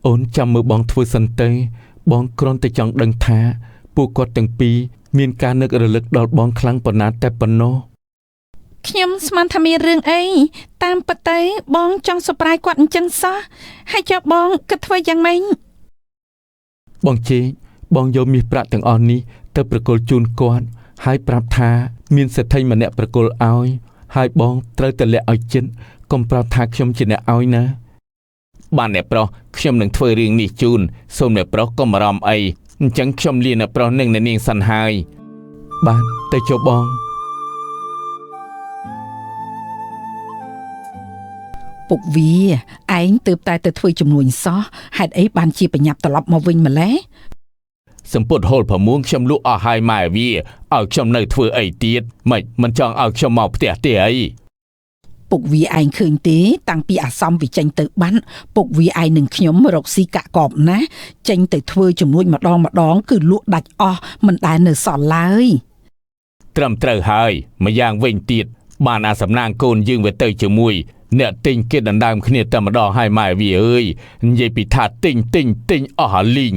អូនចាំមើលបងធ្វើសិនទៅបងគ្រាន់តែចង់ដឹងថាពួកគាត់ទាំងពីរមានការនឹករលឹកដល់បងខ្លាំងប៉ុណ្ណាតែប៉ុណ្ណោះខ្ញុំស្មានថាមានរឿងអីតាមពិតទៅបងចង់សប្បាយគាត់អញ្ចឹងសោះហើយចុះបងគិតធ្វើយ៉ាងម៉េចបងជេបងយកមាសប្រាក់ទាំងអស់នេះទៅប្រគល់ជូនគាត់ហើយប្រាប់ថាមានសេដ្ឋីម្នាក់ប្រគល់ឲ្យហើយបងត្រូវតែលាក់ឲ្យចិត្តកុំប្រាប់ថាខ្ញុំជាអ្នកឲ្យណាបានអ្នកប្រុសខ្ញុំនឹងធ្វើរឿងនេះជូនសូមអ្នកប្រុសកុំអារម្មណ៍អីអញ្ចឹងខ្ញុំលាអ្នកប្រុសនឹងនាងសិនហើយបាទទៅចុះបងពុកវាឯងទើបតែទៅធ្វើជំនួញសោះហេតុអីបានជាបញ្ញាប់ត្រឡប់មកវិញម្ល៉េះសម្ពុតហូលផាមួងខ្ញុំលក់អស់ហើយម៉ែវាឲ្យខ្ញុំនៅធ្វើអីទៀតមិនចង់ឲ្យខ្ញុំមកផ្ទះទេអីពុកវាឯងឃើញទេតាំងពីអាសំវាចេញទៅបាត់ពុកវាឯងនឹងខ្ញុំរកស៊ីកាក់កបណាចេញទៅធ្វើជំនួញម្ដងគឺលក់ដាច់អស់មិនដែលនៅសល់ឡើយត្រឹមត្រូវហើយម្យ៉ាងវិញទៀតបានអាសំណាងកូនយើងវាទៅជាមួយអ្នកទិញគេដណ្ដើមគ្នាតែម្ដងហើយម៉ែវាអើយនិយាយពីថាទិញអស់ហើយលីង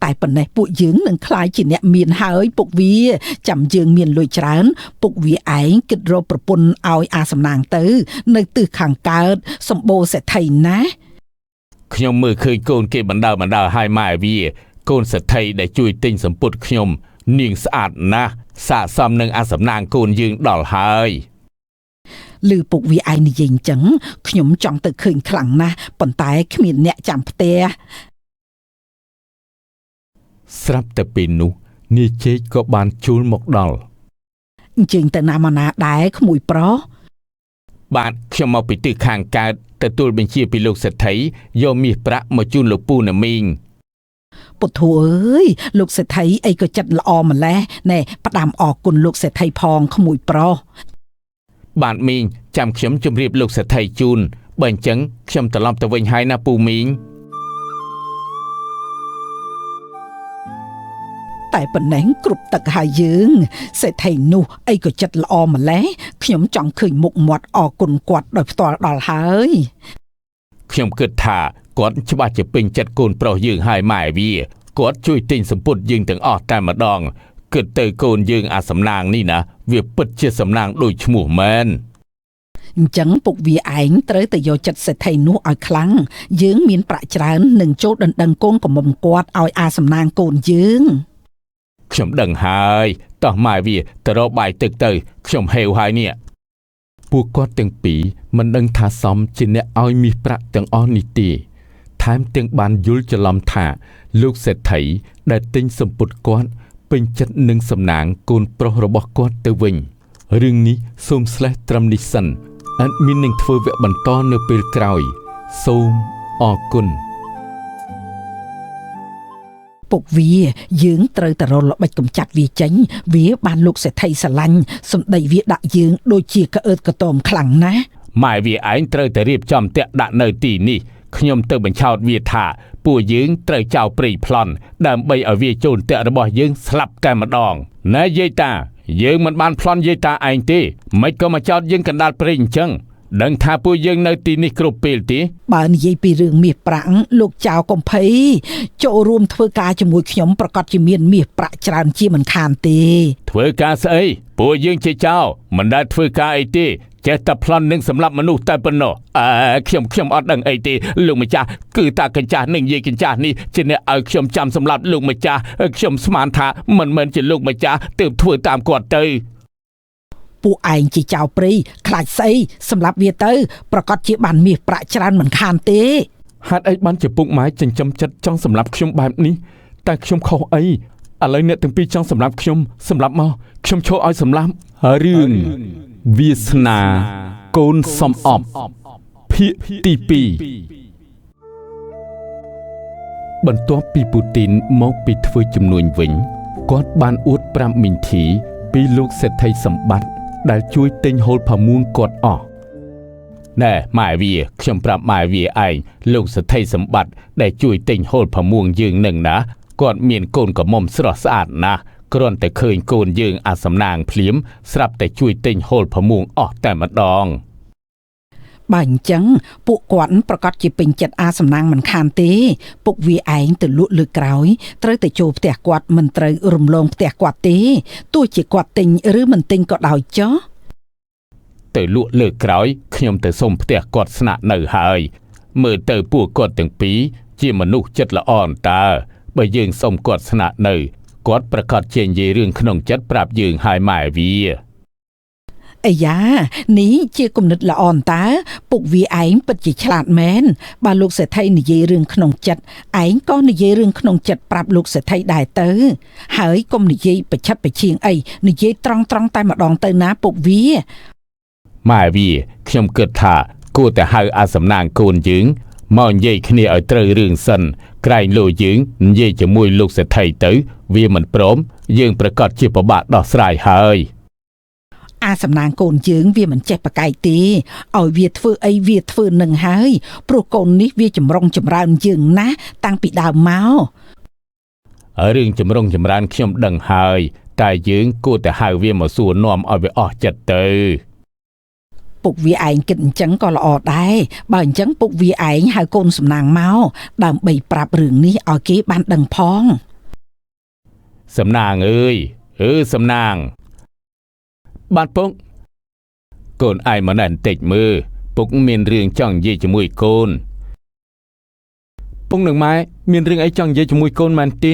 តែប៉ុណ្ណេះពួកយើងនឹងខ្លាយជាអ្នកមានហើយពុកវាចាំយើងមានលុយច្រើនពុកវាឯងគិតរកប្រពន្ធឲ្យអាសំណាងទៅនៅទិសខាងកើតសម្បូរសេដ្ឋីណាខ្ញុំមើលឃើញកូនគេបណ្ដើហើយម៉ែវាកូនសេដ្ឋីដែលជួយទិញសម្ពុតខ្ញុំនាងស្អាតណាស់ស័ក្តិសមនឹងអាសំណាងកូនយើងដល់ហើយឮពុកវាឯងនិយាយអញ្ចឹងខ្ញុំចង់ទៅឃើញខ្លាំងណាស់ប៉ុន្តែគ្មានអ្នកចាំផ្ទះ ស្រាប់តែពេលនោះនាយជេកក៏បានជួលមកដល់អញ្ជើញទៅណាមកណាដែរក្មួយប្រុសបាទខ្ញុំមកពីទិសខាងកើតទទួលបញ្ជាពីលោកសេដ្ឋីយកមាសប្រាក់មកជូនលោកពូណាមីងពុទ្ធអើយលោកសេដ្ឋីអីក៏ចិត្តល្អម្ល៉េះណែផ្ដាំអរគុណលោកសេដ្ឋីផងក្មួយប្រុសបាទមីងចាំខ្ញុំជម្រាបលោកសេដ្ឋីជូនបើអញ្ចឹងខ្ញុំត្រឡប់ទៅវិញហើយណាពូមីងតែប៉ុណ្ណេះគ្រប់ទឹកហើយយើងសេដ្ឋីនោះអីក៏ចិត្តល្អម្ល៉េះខ្ញុំចង់ឃើញមុខមាត់អរគុណគាត់ដោយផ្ទាល់ដល់ហើយខ្ញុំគិតថាគាត់ច្បាស់ជាពេញចិត្តកូនប្រុសយើងហើយម៉ែវាគាត់ជួយទិញសម្ពុតយើងទាំងអស់តែម្ដងគិតទៅកូនយើងអាសំណាងនេះណាវាពិតជាសំណាងដូចឈ្មោះមែនអញ្ចឹងពុកវាឯងត្រូវតែយកចិត្តសេដ្ឋីនោះឲ្យខ្លាំងយើងមានប្រាក់ច្រើននឹងចូលដណ្ដឹងកូនកំមុំគាត់ឲ្យអាសំណាងកូនយើងខ្ញុំដឹងហើយតោះម៉ែវាទៅរកបាយទឹកទៅខ្ញុំហេវហើយនេះពួកគាត់ទាំងពីរមិនដឹងថាសមជាអ្នកឲ្យមាសប្រាក់ទាំងអស់នេះទេថែមទាំងបានយល់ច្រឡំថាលោកសេដ្ឋីដែលទិញសម្ពុតគាត់ពេញចិត្តនឹងសំណាងកូនប្រុសរបស់គាត់ទៅវិញរឿងនេះសូមស្លេះត្រឹមនេះសិនអត់មាននឹងធ្វើវគ្គបន្តនៅពេលក្រោយសូមអរគុណពុកវាយើងត្រូវតែរលល្បិចកំចាត់វាចេញវាបានលោកសេដ្ឋីស្រឡាញ់សម្ដីវាដាក់យើងដូចជាក្អឺតក្តមខ្លាំងណាស់ម៉ែវាឯងត្រូវតែរៀបចំតាក់ដាក់នៅទីនេះខ្ញុំទៅបញ្ឆោតវាថាពួកយើងត្រូវចោលព្រៃប្លន់ដើម្បីឲ្យវាចូលតាក់របស់យើងស្លាប់តែម្ដងណែយាយតាយើងមិនបានប្លន់យាយតាឯងទេមិនក៏មកចោតយើងកណ្ដាលព្រៃអញ្ចឹងដឹងថាពួកយើងនៅទីនេះគ្រប់ពេលទេបើនិយាយពីរឿងមាសប្រាក់លោកចៅកំភៃចូលរួមធ្វើការជាមួយខ្ញុំប្រកាសជាមានមាសប្រាក់ច្រើនជាមិនខានទេធ្វើការស្អីពួកយើងជាចៅមិនដែលធ្វើការអីទេចេះតែប្លន់នឹងសម្រាប់មនុស្សតែប៉ុណ្ណោះខ្ញុំអត់ដឹងអីទេលោកម្ចាស់គឺតាកញ្ចាស់នឹងយាយកញ្ចាស់នេះជាអ្នកឲ្យខ្ញុំចាំសម្រាប់លោកម្ចាស់ខ្ញុំស្មានថាមិនមែនជាលោកម្ចាស់ទើបធ្វើតាមគាត់ទៅពួកឯងជាចៅព្រៃខ្លាចស្អីសម្រាប់វាទៅប្រកាសជាបានមាសប្រាក់ច្រើនមិនខានទេហេតុអីបានជាពុកម៉ែចិញ្ចឹមចិត្តចង់សម្រាប់ខ្ញុំបែបនេះតែខ្ញុំខុសអីឥឡូវអ្នកទាំងពីរចង់សម្រាប់ខ្ញុំសម្រាប់មកខ្ញុំឈរឲ្យសម្រាប់រឿងវាសនាកូនសំអប់ភាគទី2បន្ទាប់ពីពូទីនមកពីធ្វើជំនួញវិញគាត់បានអួតប្រាប់មីងធីពីលោកសេដ្ឋីសម្បត្តិដែលជួយទិញហូលផាមួងគាត់អស់ណែម៉ែវាខ្ញុំប្រាប់ម៉ែវាឯងលោកសេដ្ឋីសម្បត្តិដែលជួយទិញហូលផាមួងយើងនឹងណាគាត់មានកូនក្រមុំស្រស់ស្អាតណាស់គ្រាន់តែឃើញកូនយើងអាសំណាងភ្លាមស្រាប់តែជួយទិញហូលផាមួងអស់តែម្ដងបើអញ្ចឹងពួកគាត់ប្រកាសជាពេញចិត្តអាសំណាងមិនខានទេពុកវាឯងទៅលក់លើក្រោយត្រូវតែចូលផ្ទះគាត់មិនត្រូវរំលងផ្ទះគាត់ទេទោះជាគាត់ទិញឬមិនទិញក៏ដោយចុះទៅលក់លើក្រោយខ្ញុំទៅសុំផ្ទះគាត់ស្នាក់នៅហើយមើលទៅពួកគាត់ទាំងពីរជាមនុស្សចិត្តល្អអន្តើបើយើងសុំគាត់ស្នាក់នៅគាត់ប្រកាសជានិយាយរឿងក្នុងចិត្តប្រាប់យើងហើយម៉ែវាអាយ៉ានេះជាគំនិតល្អអន្តើពុកវាឯងពិតជាឆ្លាតមែនបើលោកសេដ្ឋីនិយាយរឿងក្នុងចិត្តឯងក៏និយាយរឿងក្នុងចិត្តប្រាប់លោកសេដ្ឋីដែរទៅហើយកុំនិយាយប្រឆិតប្រឆៀងអីនិយាយត្រង់តែម្ដងទៅណាពុកវាម៉ែវាខ្ញុំគិតថាគួរតែហៅអាសំណាងកូនយើងមកនិយាយគ្នាឲ្យត្រូវរឿងសិនក្រែងលោយើងនិយាយជាមួយលោកសេដ្ឋីទៅវាមិនព្រមយើងប្រកាសជាពិបាកដោះស្រាយហើយអាសំណាងកូនយើងវាមិនចេះប្រកែកទេឲ្យវាធ្វើអីវាធ្វើនឹងហើយព្រោះកូននេះវាចម្រុងចម្រើនយើងណាស់តាំងពីដើមមករឿងចម្រុងចម្រើនខ្ញុំដឹងហើយតែយើងគួរតែហៅវាមកសួរនាំឲ្យវាអស់ចិត្តទៅពុកវាឯងគិតអញ្ចឹងក៏ល្អដែរបើអញ្ចឹងពុកវាឯងហៅកូនសំណាងមកដើម្បីប្រាប់រឿងនេះឲ្យគេបានដឹងផងសំណាងអើយសំណាងបាទពុកកូនឯងមកបន្តិចមើលពុកមានរឿងចង់និយាយជាមួយកូនពុកនឹងម៉ែមានរឿងអីចង់និយាយជាមួយកូនមែនទេ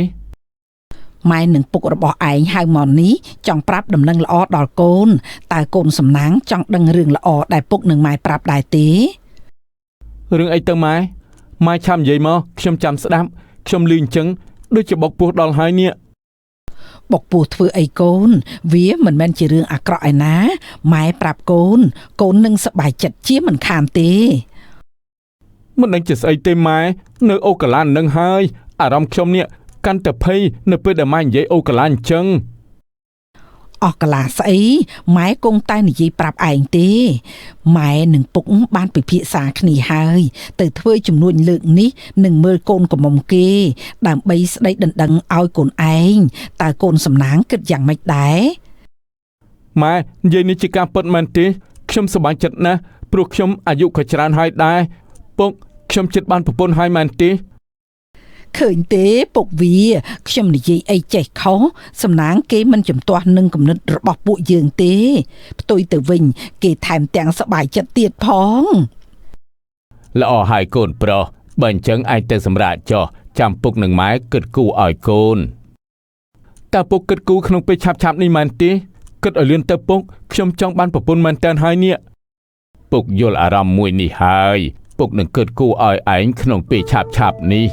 ម៉ែនឹងពុករបស់ឯងហៅមកនេះចង់ប្រាប់ដំណឹងល្អដល់កូនតើកូនសំណាងចង់ដឹងរឿងល្អដែលពុកនឹងម៉ែប្រាប់ដែរទេរឿងអីទៅម៉ែឆាប់និយាយមកខ្ញុំចាំស្ដាប់ខ្ញុំលឺអញ្ចឹង ដូចជាបុកពោះដល់ហើយនេះ បុកពោះធ្វើអីកូនវាមិនមែនជារឿងអាក្រក់ឯណាម៉ែប្រាប់កូនកូននឹងសប្បាយចិត្តជាមិនខានទេ មិនដឹងជាស្អីទេម៉ែនៅអូកាឡាននឹងហើយអារម្មណ៍ខ្ញុំនេះកាន់តែភ័យនៅពេលដែលម៉ែនិយាយអូកាឡាអញ្ចឹង អស់កាឡាស្អីម៉ែគង់តែនិយាយប្រាប់ឯងទេម៉ែនឹងពុកបានពិភាក្សាគ្នាហើយទៅធ្វើជំនួញលើកនេះនឹងមើលកូនកំមុំគេដើម្បីស្ដីដណ្ដឹងឲ្យកូនឯងតើកូនសំណាងគិតយ៉ាងម៉េចដែរ ម៉ែនិយាយនេះជាការពិតមែនទេខ្ញុំសប្បាយចិត្តណាស់ព្រោះខ្ញុំអាយុក៏ច្រើនហើយដែរពុកខ្ញុំចិត្តបានប្រពន្ធហើយមែនទេ ឃើញទេពុកវាខ្ញុំនិយាយអីចេះខុសសំណាងគេមិនចំទាស់នឹងគំនិតរបស់ពួកយើងទេផ្ទុយទៅវិញគេថែមទាំងសប្បាយចិត្តទៀតផង ល្អហើយកូនប្រុសបើអញ្ចឹងឯងទៅសម្រាប់ចុះចាំពុកនឹងម៉ែគិតគូរឲ្យកូនតើពុកគិតគូរក្នុងពេលឆាប់នេះមែនទេគិតឲ្យលឿនទៅពុកខ្ញុំចង់បានប្រពន្ធមែនតើហើយនេះពុកយល់អារម្មណ៍មួយនេះហើយពុកនឹងគិតគូរឲ្យឯងក្នុងពេលឆាប់នេះ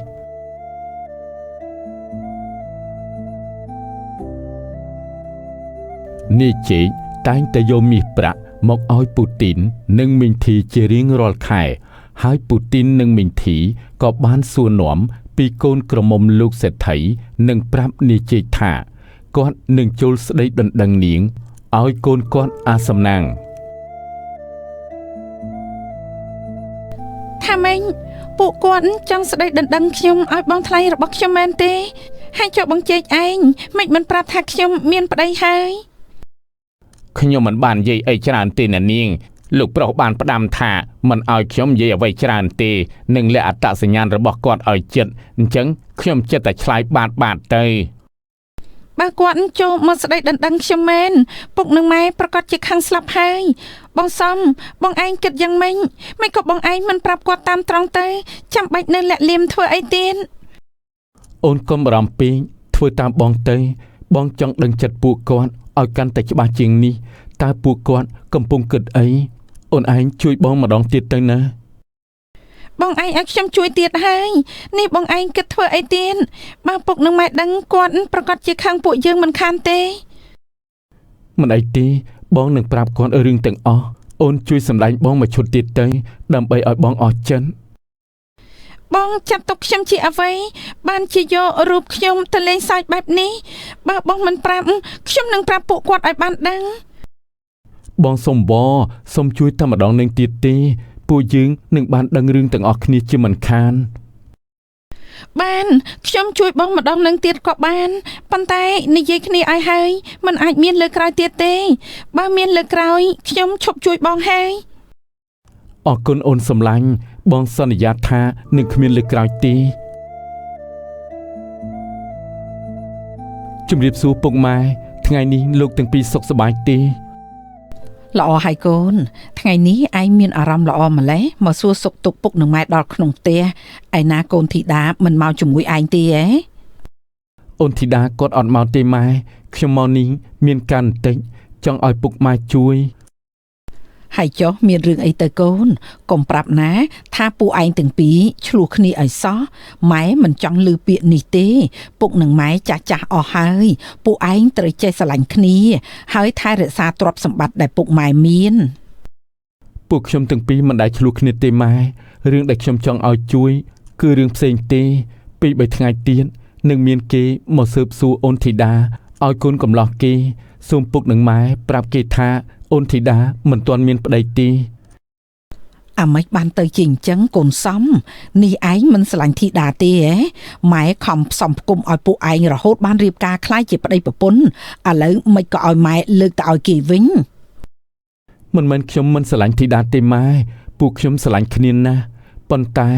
នេះជេកតែងតែយកមាសប្រាក់មកឲ្យពូទីននិងមីងធីជារៀងរាល់ខែហើយពូទីននិងមីងធីក៏បានសួរនាំពីកូនក្រមុំលោកសេដ្ឋីនិងប្រាប់នេះជេកថាគាត់នឹងចូលស្ដីដណ្ដឹងនាងឲ្យកូនគាត់អាសំណាង ថាម៉េចពួកគាត់ចង់ស្ដីដណ្ដឹងខ្ញុំឲ្យបងថ្លៃរបស់ខ្ញុំមែនទេហើយចុះបងជែកឯងមិនមិនប្រាប់ថាខ្ញុំមានប្តីហើយ ខ្ញុំមិនបាននិយាយអីច្រើនទេណានាងលោកប្រុសបានផ្ដាំថាមិនឲ្យខ្ញុំនិយាយអ្វីច្រើនទេនឹងលះអត្តសញ្ញាណរបស់គាត់ឲ្យចិត្តអញ្ចឹងខ្ញុំចិត្តតែឆ្លើយបាទទៅ បើគាត់ចូលមកស្ដីដណ្ដឹងខ្ញុំមែនពុកនឹងម៉ែប្រកាសជាខឹងស្លាប់ហើយបងសំបងឯងគិតយ៉ាងម៉េចមិនក៏បងឯងមិនប្រាប់គាត់តាមត្រង់ទៅចាំបាច់នៅលាក់លៀមធ្វើអីទៀត អូនកុំបារម្ភពេកធ្វើតាមបងទៅបងចង់ដឹងចិត្តពួកគាត់ឲ្យកាន់តែច្បាស់ជាងនេះតើពួកគាត់កំពុងគិតអីអូនឯងជួយបងម្ដងទៀតទៅណា បងឯងឲ្យខ្ញុំជួយទៀតហើយនេះបងឯងគិតធ្វើអីទៀតបើពុកនឹងម៉ែដឹងគាត់ប្រកាសជាខឹងពួកយើងមិនខានទេ មិនអីទេបងនឹងប្រាប់គាត់រឿងទាំងអស់អូនជួយសម្ដែងបងមួយឈុតទៀតទៅដើម្បីឲ្យបងអស់ចិន បងចាត់ទុកខ្ញុំជាអ្វីបានជាយករូបខ្ញុំទៅលេងសើចបែបនេះបើបងមិនប្រាប់ខ្ញុំនឹងប្រាប់ពួកគាត់ឲ្យបានដឹង បងសុំវសុំជួយតែម្ដងនឹងទៀតទេពួកយើងនឹងបានដឹងរឿងទាំងអស់គ្នាជាមិនខាន បានខ្ញុំជួយបងម្ដងនឹងទៀតក៏បានប៉ុន្តែនិយាយគ្នាឲ្យហើយមិនអាចមានលើក្រោយទៀតទេបើមានលើក្រោយខ្ញុំឈប់ជួយបងហើយ អរគុណអូនសំឡាញ់បងសន្យាថានឹងគ្មានលើកក្រោយទេជំរាបសួរពុកម៉ែថ្ងៃនេះលោកទាំងពីរសុខសប្បាយទេ ល្អហើយកូនថ្ងៃនេះឯងមានអារម្មណ៍ល្អម្ល៉េះមកសួរសុខទុក្ខពុកនឹងម៉ែដល់ក្នុងផ្ទះឯណាកូនធីតាមិនមកជាមួយឯងទេហ៎ អូនធីតាគាត់អត់មកទេម៉ែខ្ញុំមកនេះមានការបន្តិចចង់ឲ្យពុកម៉ែជួយ ហើយចុះមានរឿងអីទៅកូនកុំប្រាប់ណាថាពួកឯងទាំងពីរឆ្លោះគ្នាឲ្យសោះម៉ែមិនចង់ឮពាក្យនេះទេពុកនឹងម៉ែចាស់ចាស់អស់ហើយពួកឯងត្រូវចេះស្រឡាញ់គ្នាហើយថែរក្សាទ្រព្យសម្បត្តិដែលពុកម៉ែមាន ពួកខ្ញុំទាំងពីរមិនដែលឆ្លោះគ្នាទេម៉ែរឿងដែលខ្ញុំចង់ឲ្យជួយគឺរឿងផ្សេងទេពី3ថ្ងៃទៀតនឹងមានគេមកស៊ើបសួរអូនធីតាឲ្យកូនកំឡោះគេសូមពុកនឹងម៉ែប្រាប់គេថាអូនធីតាមិនទាន់មានប្តីទេ អាម៉េចបានទៅជាអញ្ចឹងកូនសំនេះឯងមិនស្រឡាញ់ធីតាទេហ៎ម៉ែខំផ្សំផ្គុំឲ្យពួកឯងរហូតបានរៀបការខ្លាយជាប្តីប្រពន្ធឥឡូវមិនក៏ឲ្យម៉ែលើកទៅឲ្យគេវិញ មិនមែនខ្ញុំមិនស្រឡាញ់ធីតាទេម៉ែពួកខ្ញុំស្រឡាញ់គ្នាណាស់ប៉ុន្តែ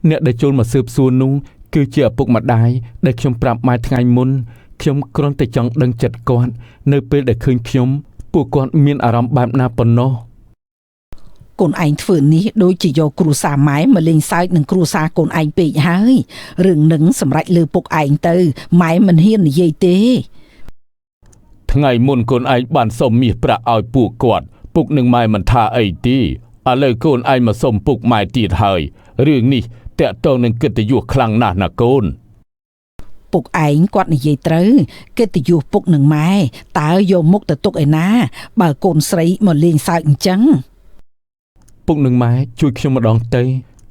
អ្នកដែលចូលមកស៊ើបសួរនោះគឺជាឪពុកម្ដាយដែលខ្ញុំប្រាប់ម៉ែថ្ងៃមុនខ្ញុំគ្រាន់តែចង់ដឹងចិត្តគាត់នៅពេលដែលឃើញខ្ញុំពួកគាត់មានអារម្មណ៍បែបណាប៉ុណ្ណោះ កូនឯងធ្វើនេះដូចជាយកគ្រួសារម៉ែមកលេងសើចនឹងគ្រួសារកូនឯងពេកហើយរឿងនឹងសម្រេចលើពុកឯងទៅម៉ែមិនហ៊ាននិយាយទេ ថ្ងៃមុនកូនឯងបានសុំមាសប្រាក់ឲ្យពួកគាត់ពុកនឹងម៉ែមិនថាអីទេឥឡូវកូនឯងមកសុំពុកម៉ែទៀតហើយរឿងនេះតាក់ទងនឹងកិត្តិយសខ្លាំងណាស់ណាកូន ព ពុកឯងគាត់និយាយត្រូវកិត្តិយសពុកនឹងម៉ែតើយកមុខទៅទុកឯណាបើកូនស្រីមកលេងសើចអញ្ចឹងពុកនឹងម៉ែជួយខ្ញុំម្ដងទៅ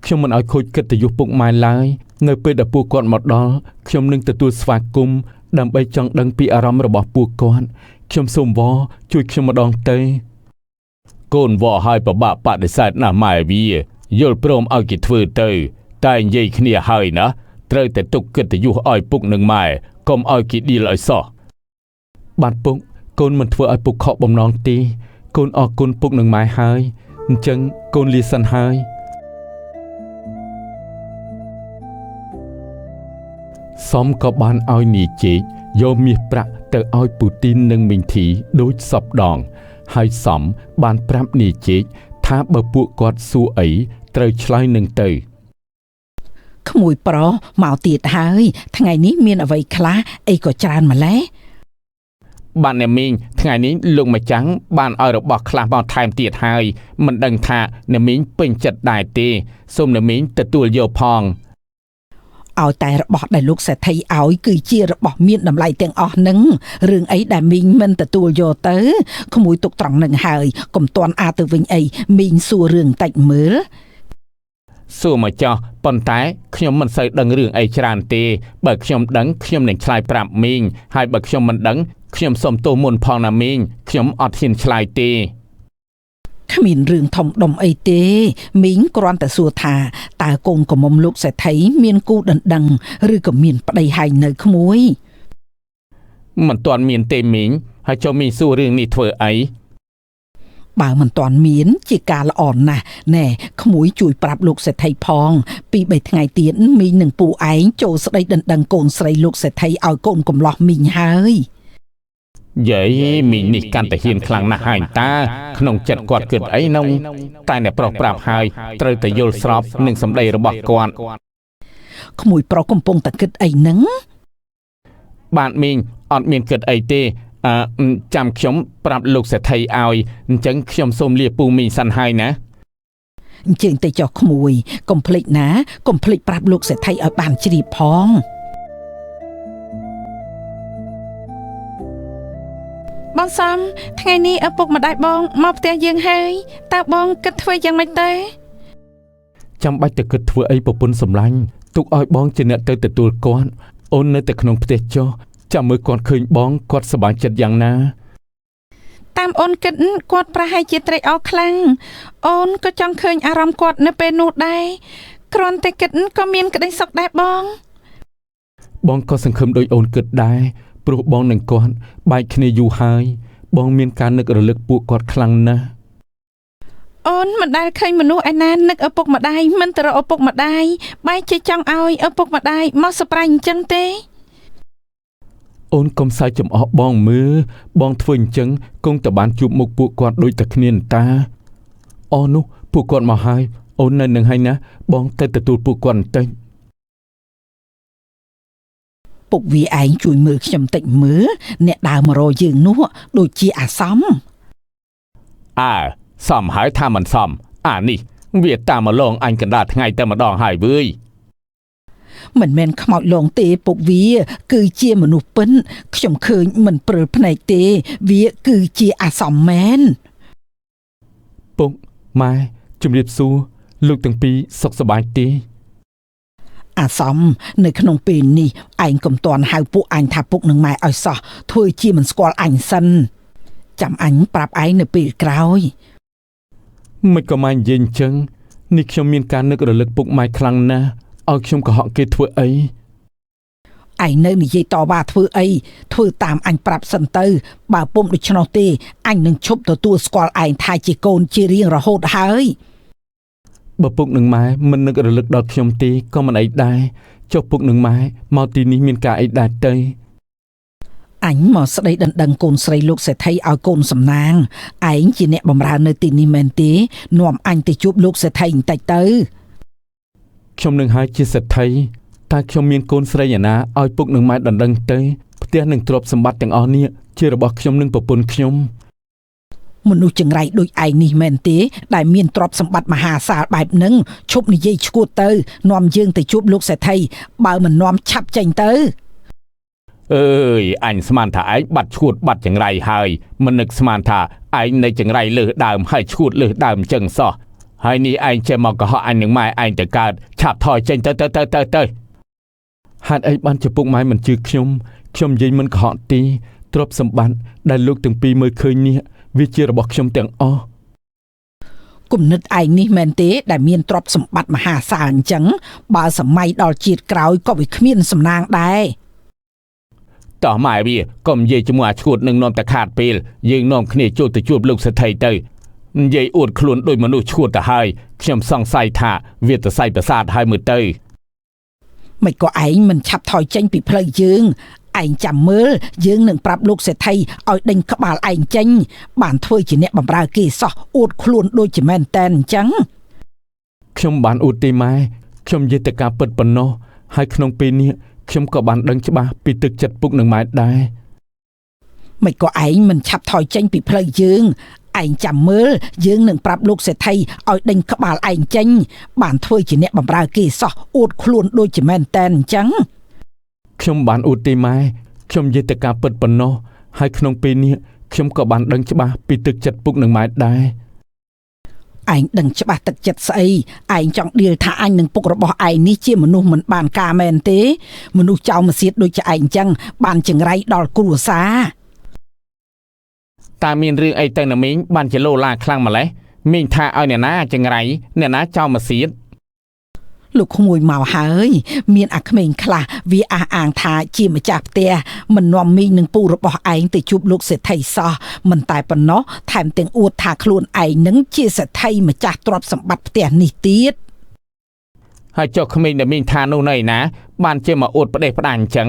ខ្ញុំមិនឲ្យខូចកិត្តិយសពុកម៉ែឡើយនៅពេលដែលពួកគាត់មកដល់ខ្ញុំនឹងទទួលស្វាគមន៍ដើម្បីចង់ដឹងពីអារម្មណ៍របស់ពួកគាត់ខ្ញុំសូមវល់ជួយខ្ញុំម្ដងទៅកូនវល់ឲ្យពិបាកបដិសេធណាស់ម៉ែវាយល់ព្រមឲ្យគេធ្វើទៅតែនិយាយគ្នាហើយណាត្រូវតែទុកកិត្តិយសឲ្យពុកនឹងម៉ែកុំឲ្យគេឌីលឲ្យសោះបាទពុកកូនមិនធ្វើឲ្យពុកខកបំណងទេកូនអរគុណពុកនឹងម៉ែហើយអញ្ចឹងកូនលាសិនហើយសំក៏បានឲ្យនាយជេកយកមាសប្រាក់ទៅឲ្យពូទីននិងមីងធីដូចសពដងហើយសំបានប្រាប់នាយជេកថាបើពួកគាត់សួរអីត្រូវឆ្លើយនឹងទៅក្មួយប្រុសមកទៀតហើយថ្ងៃនេះមានអ្វីខ្លះអីក៏ច្រើនម្ល៉េះបាទអ្នកមីងថ្ងៃនេះលោកម្ចាំងបានឲ្យរបស់ខ្លះមកថែមទៀតហើយមិនដឹងថាអ្នកមីងពេញចិត្តដែរទេសូមអ្នកមីងទទួលយកផងឲ្យតែរបស់ដែលលោកសេដ្ឋីឲ្យគឺជារបស់មានតម្លៃទាំងអស់នឹងរឿងអីដែលមីងមិនទទួលយកទៅក្មួយទុកត្រង់នឹងហើយកុំតន់អាទៅវិញអីមីងសួររឿងតិចមើលសួរមកចោះប៉ុន្តែខ្ញុំមិនសូវដឹងរឿងអីច្រើនទេបើខ្ញុំដឹងខ្ញុំនឹងឆ្លើយប្រាប់មីងហើយបើខ្ញុំមិនដឹងខ្ញុំសូមទោសមុនផងណាមីងខ្ញុំអត់ហ៊ានឆ្លើយទេគ្មានរឿងធំដុំអីទេមីងគ្រាន់តែសួរថាតើកូនកំមុំលោកសេដ្ឋីមានគូដណ្ដឹងឬក៏មានប្តីហើយនៅក្មួយមិនទាន់មានទេមីងហើយចូលមីងសួររឿងនេះធ្វើអីបើមិនទាន់មានជាការល្អណាស់ណែក្មួយជួយប្រាប់លោកសេដ្ឋីផងពី3ថ្ងៃទៀតមីងនឹងពូឯងចូលស្ដីដណ្ដឹងកូនស្រីលោកសេដ្ឋីឲ្យកូនកំលោះមីងហើយយាយមីងនេះកាន់តែហ៊ានខ្លាំងណាស់ហើយតាក្នុងចិត្តគាត់គិតអីនោះតែអ្នកប្រុសប្រាប់ហើយត្រូវតែយល់ស្របនឹងសម្ដីរបស់គាត់ក្មួយប្រុសកំពុងតែគិតអីហ្នឹងបាទមីងអត់មានគិតអីទេចាំខ្ញុំប្រាប់លោកសេដ្ឋីឲ្យអញ្ចឹងខ្ញុំសូមលាពូមីងសិនហើយណាអញ្ចឹងទៅចុះក្មួយកុំភ្លេចណាកុំភ្លេចប្រាប់លោកសេដ្ឋីឲ្យបានជ្រាបផងបងសំថ្ងៃនេះឪពុកម្ដាយបងមកផ្ទះយើងហើយតើបងគិតធ្វើយ៉ាងម៉េចទៅចាំបាច់ទៅគិតធ្វើអីប្រពន្ធសម្លាញ់ទុកឲ្យបងជាអ្នកទៅទទួលគាត់អូននៅតែក្នុងផ្ទះចុះចាំមើលគាត់ឃើញបងគាត់សប្បាយចិត្តយ៉ាងណាតាមអូនគិតគាត់ប្រហែលជាត្រេកអរខ្លាំងអូនក៏ចង់ឃើញអារម្មណ៍គាត់នៅពេលនោះដែរគ្រាន់តែគិតក៏មានក្តីសុខដែរបងក៏សង្ឃឹមដូចអូនគិតដែរព្រោះបងនិងគាត់បែកគ្នាយូរហើយបងមានការនឹករលឹកពួកគាត់ខ្លាំងណាស់អូនមិនដែលឃើញមនុស្សឯណានឹកឪពុកម្ដាយមិនទៅរកឪពុកម្ដាយបែរជាចង់ឲ្យឪពុកម្ដាយមកសប្រែងអញ្ចឹងទេអូនកុំសើចចំអកបងមើលបងធ្វើអញ្ចឹងគង់តែបានជួបមុខពួកគាត់ដូចតែគ្នាតាអូនោះពួកគាត់មកហើយអូននៅនឹងហើយណាបងទៅទទួលពួកគាត់បន្តិចពុកវាឯងជួយមើលខ្ញុំតិចមើលអ្នកដើរមករកយើងនោះដូចជាអាសំសមហើយថាមិនសមនេះវាតាមមកលងអញកណ្ដាលថ្ងៃតែម្ដងហើយវើយមិនមែនខ្មោចលងទេពុកវាគឺជាមនុស្សពិនខ្ញុំឃើញមិនព្រើលភ្នែកទេវាគឺជាអាសំមែនពុកម៉ែជំរាបសួរលោកទាំងពីរសុខសប្បាយទេអាសំនៅក្នុងពេលនេះឯងកុំតន់ហៅពួកអញថាពុកនឹងម៉ែឲ្យសោះធ្វើជាមិនស្គាល់អញសិនចាំអញប្រាប់ឯងនៅពេលក្រោយមិនក៏ម៉ែនិយាយអញ្ចឹងនេះខ្ញុំមានការនឹករលឹកពុកម៉ែខ្លាំងណាស់ឲ្យខ្ញុំកុហកគេធ្វើអីឯងនៅនិយាយតវ៉ាធ្វើអីធ្វើតាមអញប្រាប់សិនទៅបើពុំដូច្នោះទេអញនឹងឈប់ទទួលស្គាល់ឯងថាជាកូនជារៀងរហូតហើយបើពុកនឹងម៉ែមិននឹករលឹកដល់ខ្ញុំទេក៏មិនអីដែរចុះពុកនឹងម៉ែមកទីនេះមានការអីដែរទៅអញមកស្ដីដណ្ដឹងកូនស្រីលោកសេដ្ឋីឲ្យកូនសំណាងឯងជាអ្នកបម្រើនៅទីនេះមែនទេនាំអញទៅជួបលោកសេដ្ឋីបន្តិចទៅខ្ញុំនឹងហើយជាសេដ្ឋីតែខ្ញុំមានកូនស្រីឯណាឲ្យពុកនឹងម៉ែដណ្ដឹងទៅផ្ទះនឹងទ្រព្យសម្បត្តិទាំងអស់នេះជារបស់ខ្ញុំនិងប្រពន្ធខ្ញុំមនុស្សចង្រៃដូចឯងនេះមែនទេដែលមានទ្រព្យសម្បត្តិមហាសាលបែបហ្នឹងឈប់និយាយឈួតទៅនាំយើងទៅជួបលោកសេដ្ឋីបើមិននាំឆាប់ចេញទៅ เอ้ยอันสมานถาไอ้บัดชูดบัดอย่างไรเฮยมันนึกสมานถาไอ้ในจังไรเลือดามให้ชูดเลือดามจังซอให้นี่ไอ้จะมากระหออันหนึ่งไม้ไอ้แต่การฉาบถอยเจนเตยหาดไอ้บ้านจะปุกไม้มันจืดขยมยิงมันขอตีทรบสมบัติได้ลูกถึงปีเมื่อเคยเนี่ยวิจิระบอกขยมเตียงอ้อกุมนึกไอ้นี่แมนเต้ได้มีนตรบสมบัติมหาศาลจังบ่าสมัยดอลจีดกราวก็วิขมิ้นสำนางได้ต่อมาเบียก็มเย่จมัวชูดหนึ่งนอมแต่ขาดปีลยิงนอมขณีจูดแต่จูบลูกสะไทยเตยเย่อวดคลุนโดยมนุษย์ชูดแต่ให้ขยมส่องใส่ท่าเวียดแต่ใส่ประสาทให้มือเตยไม่ก็ไอ้มันชับถอยเจงปีเพลยยืงไอ้จำมือยืงหนึ่งปรับลูกเสไทยเอาดึงขบาลไอ้เจงบ้านถ้วยจีเนะบำรากีซออวดคลุนโดยจีแมนแตนจังขยมบ้านอุติไม้ขยมเย่แต่การเปิดปนโนให้ขนมปีนี้ขยมก็บ้านดังฉบับปีตึกจัดปุกหนึ่งไม้ได้ไม่ก็ไอ้มันชับถอยเจงปีเพลยยืงไอ้จำมือยืงหนึ่งปรับลูกเสไทยเอาดึงขบาลไอ้เจงบ้านถ้วยจีเนะบำรากีซออวดคลุนโดยจีแมนแตนจังขยมบ้านอุติไม้ขยมเย่แต่การเปิดปนโนให้ขนมปีนี้ขยมก็บ้านดังฉบับปีตึกจัดปุกหนึ่งไม้ได้ไอ้ดังฉบับตึกจัดใส่ไอ้จังเดียวถ้าไอ้หนึ่งปุกระบอกไอ้นี่เชี่ยมนุษย์เหมือนบ้านกาแมนเต้มนุษย์เจ้ามาเสียดโดยจะไอ้จังบ้านจังไรดอลกลัวซาตามีนเรื่องไอ้เตนมิงบ้านจะโลลาคลั่งมาเลยมิงท่าเอาเนี่ยนะจังไรเนี่ยนะเจ้ามาเสียดลูกขโมยเมาหายมีนอักเมงคลาวีอาอ่างทาจีมาจับเตียมันนอมมีหนึ่งปูระบอกไอ้แต่จุบลูกเสร็จไทยซอมันตายปนเนาะแถมเตียงอวดทาคลุนไอ้นังจีเสร็จไทยมาจับตรอบสมบัติเตียนิตีดให้เจ้าขมิงเดมิงทาโน่นนะบ้านเจ้ามาอวดประเดี๋ยวประดานจัง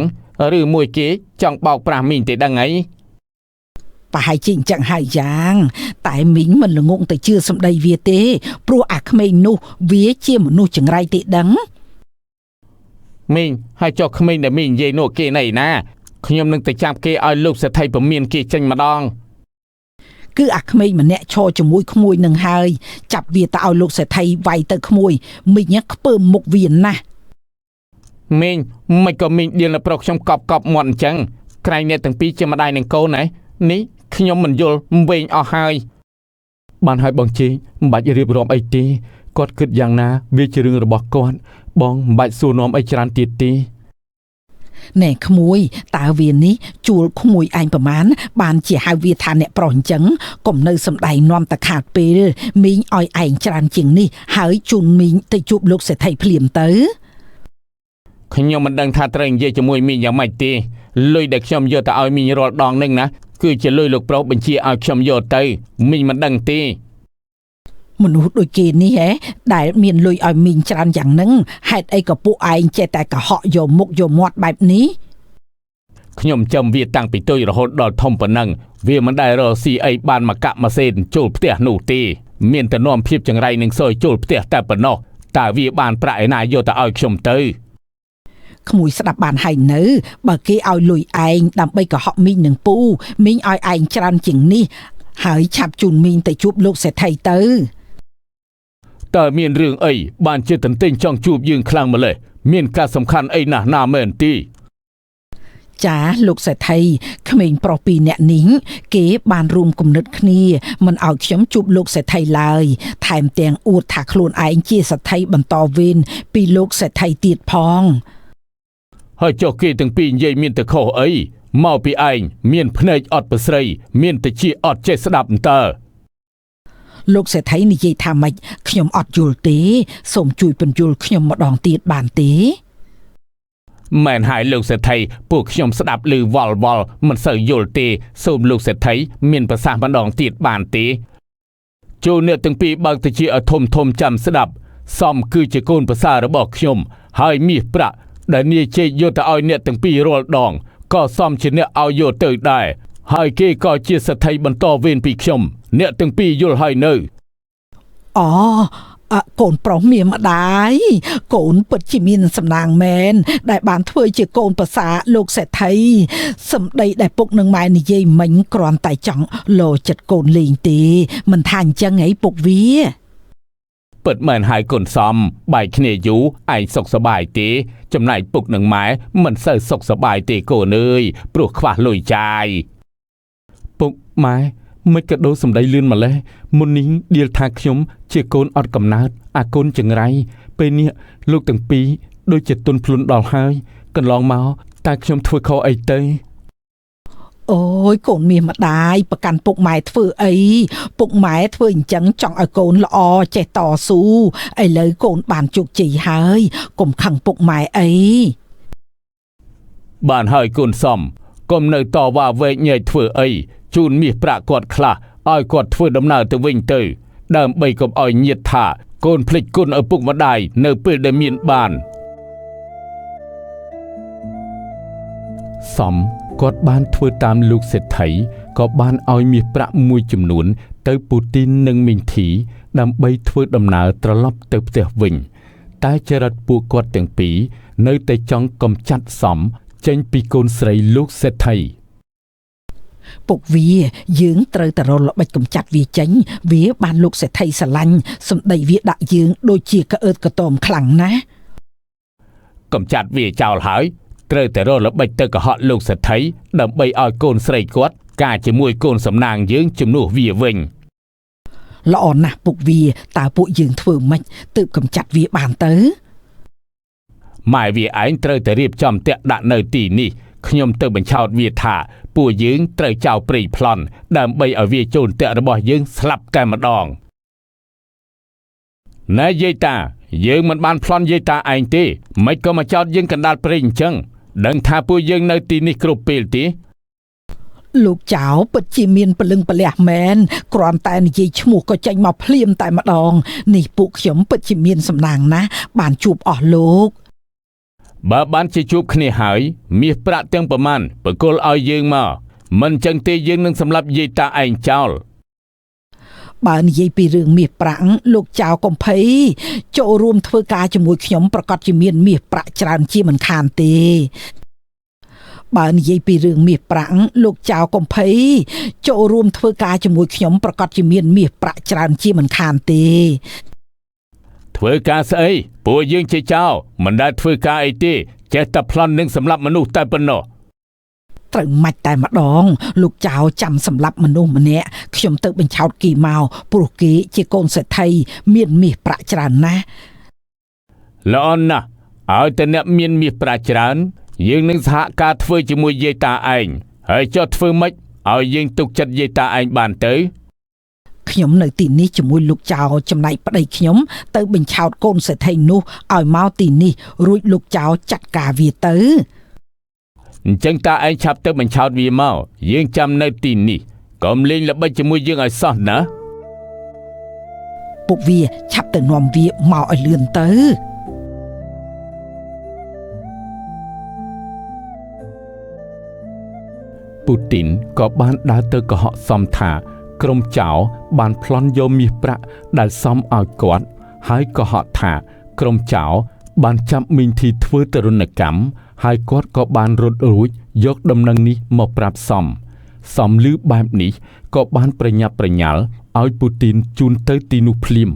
หรือมวยเก๋จังเบาปรามิงแต่ดังไงไปจริงจังหายยางแต่มิงมันละงงแต่เชื่อสมได้เวียเต้ปลัวอักเมนูเวียเชี่ยมนูจังไรติดังมิงให้เจ้าขมิงเดมิงเยโนเกไหนนะขยมนึงแต่จับเกเอาลูกสะไทยผมเมียนเกจังมาดองคืออักเมมันเนี่ยโชว์จมูกขโมยหนึ่งหายจับเวียตาเอาลูกสะไทยไวเตอขโมยมิงเนี่ยเปิ่มมุกเวียนนะมิงไม่ก็มิงเดียนละปลอกชมกอบหมอนจังใครเนี่ยตั้งปีจะมาได้หนึ่งโกไหนนี่ขยมมันโยลเวงเอาหายบ้านหายบางจีบัดจะเรียบรวมไอตีกอดขึ้นอย่างนะวิจรึงระบอกก่อนบองบัดสูนอมไอจรันตีตีแน่ขโมยตาเวียนนี้จูลขโมยไอประมาณบ้านเจียหายเวียทานเนี่ยปล่อยจังก่มเนยสำได้นอมตะขาดเปลมิงอ้อยไอจรันจริงนี่หายจุนมิงแต่จูบลูกเสไทยเปลี่ยนเต๋อขยมมันดังท่าเตรงเยจมวยมีอย่างไม่ตีเลยเด็กชมโยแต่เอามีรอดดองนึงนะคือจะเลยลูกโปรบัญชีเอาชมโยเตยมีมันดังตีมนุษย์โดยเกณฑ์นี้แฮได้มีนลุยเอามิงจรันอย่างนั้นให้ไอ้กับปูไอเจแต่กับเหาะโยมมุกโยมมอดแบบนี้ขยมจำเวียตั้งปีตัวรหดดอทอมปนังเวียมันได้รอซีไอบานมากะมาเซนโจลเตียหนูตีเมียนแต่น้อมเพียบจังไรหนึ่งซอยโจลเตียแต่ปนอกแต่เวียบานประไอนายโยแต่เอาชมเตยขโมยสนับบานให้เนื้อบางทีเอาลุยไอดำไปกับเหาะมิงหนึ่งปูมิงเอาไอจรันจริงนี่หายฉับจุนมิงแต่จุบลูกเสร็จไทยเตอแต่เมียนเรื่องไอ้บ้านเจตันเต้งจ้องจูบยืงคลังมาเลยเมียนการสำคัญไอ้หน้าเมินตีจ้าลูกเสร็จไทยขมิงปรปีเนี่ยนิ้งเก๋บานรุมกุมนึดคณีมันเอาเขียมจุบลูกเสร็จไทยเลยแถมเตียงอูดถักโคลนไอเจียสัตไทยบรรทอวินปีลูกเสร็จไทยตีดพองให้เจ้าเกตั้งปีเย่เมียนแต่เขาไอ้เมาปีไอเมียนพเนจอดประเสริเมียนแต่ชีอดเจสดับเตอลูกเสไทยนี่ยัยทำไมขยมอดยูลเต้สมจุยเป็นยูลขยมมาดองตีดบานเต้แม่นหายลูกเสไทยพวกขยมสดับลือวอลมันเสยยูลเต้สมลูกเสไทยเมียนภาษามาดองตีดบานเต้จูเนื้อตั้งปีบางแต่ชีอทมจำสดับซ้อมคือจะโกนภาษาระบอกขยมหายมีประได้เนี่ยเจโยแต่เอาเนี่ยตั้งปีโรลดองก็ซ้อมเชเนี่ยเอาโยเตอร์ได้หายเกก็เจียสไทยบรรทอเวนปีชมเนี่ยตั้งปีโยหายเนออ๋อโกนปรองเมียมาได้โกนเปิดจิมินสำนางแมนได้บานถ้วยเจโกนภาษาโลกเสไทยสำได้ปกหนึ่งไม้นี่ยัยเหม็นกรอนไตจังโลจัดโกนลิงตีมันทานจังไงปกวีป ปิดเหมือนหายกลซอมใบเขเนยูไอสกสบายตีจำนายปุกหนึ่งไม้มันเสิร์สกสบายตีโกเนยปลุกขวาลอยใจปุกไม้ไม่กระโดดสมได้ลื่นมาเลยมุนนิ้งเดียร์ทากยมเชี่ยโกนอดกำนัดอากนจังไรเป็นเนี่ยลูกตั้งปีโดยเจ็ดตุนพลุนดอกหายกันลองเมาตากยมถวยคอไอเตยโอ้ยโกนเมียมาได้ประกันปุกหมายเถื่อไอ้ปุกหมายเถื่อจังจ่องไอ้โกนละอใจต่อสู้ไอ้เลยโกนบานจุกจีหายกลมขังปุกหมายไอ้บ้านหายกลซ่อมกลมเนยต่อว่าเวเนยเถื่อไอ้จูนมีประกอดคลาอ้อยกอดเถื่อดำนาตะวิ่งเตยเดิมใบกับอ้อยเงียดท่าโกนพลิกกุนเอาปุกมาได้เนยเปิดเดมีนบานซ่อมกอดบ้านทวดตามลูกเศรษฐีก็บ้านเอามีประมวยจำนวนเตยปูตินหนึ่งมิงถีนำใบทวดดำนาตรลับเตยเตวิ่งใต้จรัดปูกอดแต่งปีเนยแต่จังกำจัดซ่อมเจนปีโกนใส่ลูกเศรษฐีปุกวียืงเตยแต่เราละใบกำจัดวีจังวีบ้านลูกเศรษฐีสลันสมได้วีดะยืงโดยเชียกระเอิดกระตอมขลังนะกำจัดวีเจ้าหายเตยแต่เราละใบเตยกระหอลูกเศรษฐีดำใบอ้อยโกนใส่กอดกาจะมวยโกนสำนางยืงจำนวนวีวิ่งละอ่อนนะปุกวีตาปุยืงถือมันตืบกำจัดวีบานเตอหมายวีไอ้เตยแต่เรียบจอมเตะดะเนยตีนี่ขยมเตยเป็นชาววีท่าปูยืงเตยเจ้าปรีพลอนดำใบเอาวีโจนเตะระบยืงสลับกันมาดองนายเยตายืงมันบานพลอนเยตาไอ้ตีไม่ก็มาจอดยืงกันดาปริงจังดังท่าปูยืงเนยตีนี่กรุบเปลตีลูกเจ้าปัจจิมีนปลึงปะแหลกแมนกรอนแต่ในยีชมูกก็ใจมาเพลียมแต่มาดองนี่ปุกขยมปัจจิมีนสำนางนะบานจูบอ่อลูกบ้านจะจูบขณีหายมีประเตียงประมาณเปิดกลเอายืงมามันจังตียืงนึงสำหรับยีตาไอ้เจ้าบ้านยีปีเรื่องมีปรังลูกเจ้ากมเพยโจรวมทวกาจมูกขยมประกอบจิมีนมีประจานจีมันคานเตบ้านยีปีเรื่องมีปรังลูกเจ้ากมเพยโจรวมทวกาจมูกขยมประกอบจิมีนมีประจานจีมันคานเตทวกาเสยปูยืงเจ้ามันได้ทวกาไอ้ตีเจตพลันนึงสำหรับมนุษย์แต่ปนโนตรึงมัดแต่มาดองลูกเจ้าจำสำหรับมนุษย์มันเนี่ยขยมตึกเป็นชาวกีเมาปลุกกีเจโกนเสไทยเมียนมีประจานนะละอ่อนนะเอาแต่เนี่ยเมียนมีประจานยืงนึงสหการทวจมวยเยตาไอ้ให้จอดทวมัดเอายืงตุกจัดเยตาไอ้บานเตยขยมในตีนี้จมวยลูกเจ้าจำในประเดี๋ยขยมเตยเป็นชาวโกนเสไทยนู้เอาเมาตีนี้รุ่ยลูกเจ้าจัดกาวีเตยจังตาไอ้ชับเตยเป็นชาววีเมายืงจำในตีนี้ก็มเล่นและใบจมวยยืงไอ้ซ่อนนะปุกวีชับแต่นอมวีเมาไอ้เลือนเตยปูตินก็บ้านดาเตอร์ก็เหาะซอมถากรมเจ้าบ้านพลอนโยมีประได้ซ้อมเอากอดหายก็เหาะถากรมเจ้าบ้านจับมินทีทเวตรุณกรรมหายกอดก็บ้านรถรุ่ยยกดำนังนี้มาปรับซ้อมลือแบบนี้ก็บ้านประหยัดประหยัดเอาปูตินจูนเตอร์ตีนุพลิม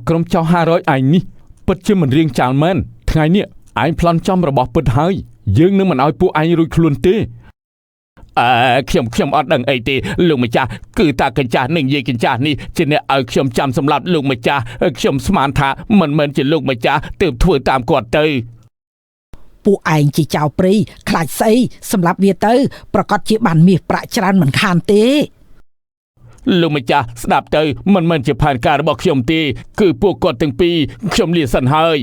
กรมเจ้า500ไอ้นี่ปัจจุบันเรียงจานแมนไงเนี่ยไอ้พลอนจอมระบบเปิดหายยืงนึงมันเอาปูไอ้รุ่ยคลุนเต้ขยมอดดังไอตีลุงมาจ้าคือตากันจ้าหนึ่งยีกันจ้านี่จะเนี่ยเอาขยมจำสำหรับลุงมาจ้าขยมสมานทามันจะลุงมาจ้าเติมถั่วตามกอดเตยปูไอจีเจ้าปรีคลายไซสำหรับเวียเตยประกอบจีบันมีประจานเหมือนคานเตลุงมาจ้าสนับเตยมันจะผ่านการบอกขยมตีคือพวกกอดตั้งปีขยมเลียสันเฮย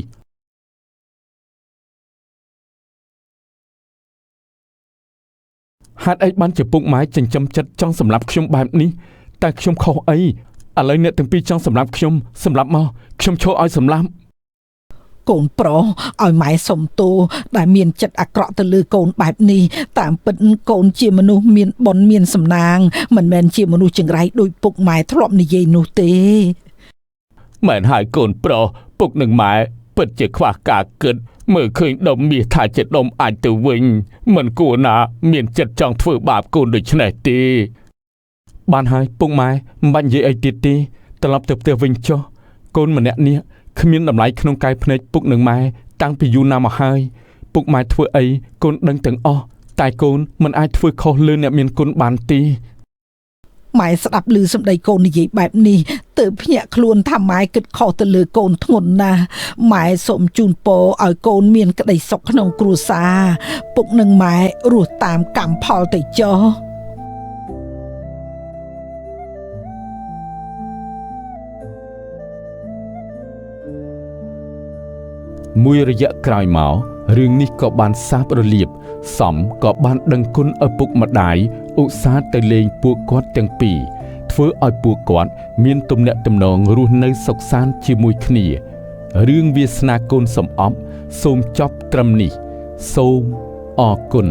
หาดไอ้บ้านจะปลูกไม้จังจำจัดจ้องสำหรับขยมแบบนี้แต่ขยมเขาไอ้อะไรเนี่ยตั้งปีจ้องสำหรับขยมสำหรับมาขยมโชว์ไอ้สำหรับโกนโปรเอาไม้สมโตได้เมียนจัดอักเกาะตะลือโกนแบบนี้ตามเป็นโกนเจียมนุเมียนบนเมียนสำนางมันแมนเจียมนุจังไรโดยปลูกไม้ทลบในเยนูเตเหมือนหายโกนโปรปลูกหนึ่งไม้เปิดเจ็ดขวากาเกิดเมื่อคืนดมมีถ่ายเจ็ดดมอ่านตัววิ่งเหมือนกูนะเมียนจัดจองถือบาปกูโดยชนะตีบ้านหายปุ้งไม้บ้านเย่ไอติตีตลับเติบเติบวิ่งจ่อ កូនម្នាក់នេះគ្មានតម្លៃក្នុងកាយភ្នែកពុកនិងម៉ែតាំងពីយូរណាស់មកហើយពុកម៉ែធ្វើអីកូនដឹងទាំងអស់តែកូនមិនអាចធ្វើខុសលើអ្នកមានគុណបានទេម៉ែស្ដាប់ឮសម្ដីកូននិយាយបែបនេះទើបភ្ញាក់ខ្លួនថាម៉ែគិតខុសទៅលើកូនធ្ងន់ណាស់ម៉ែសូមជូនពរឲ្យកូនមានក្តីសុខក្នុងគ្រួសារពុកនិងម៉ែរស់តាមកម្មផលទៅចុះមួយរយៈក្រោយមករឿងនេះក៏បានសាបរលាបសំក៏បានដឹងគុណឪពុកម្ដាយឧស្សាហ៍ទៅលេងពួកគាត់ទាំងពីរធ្វើឲ្យពួកគាត់មានទំនាក់ទំនងរស់នៅសុខសាន្តជាមួយគ្នារឿងវាសនាកូនសំអប់សូមចប់ត្រឹមនេះសូមអរគុណ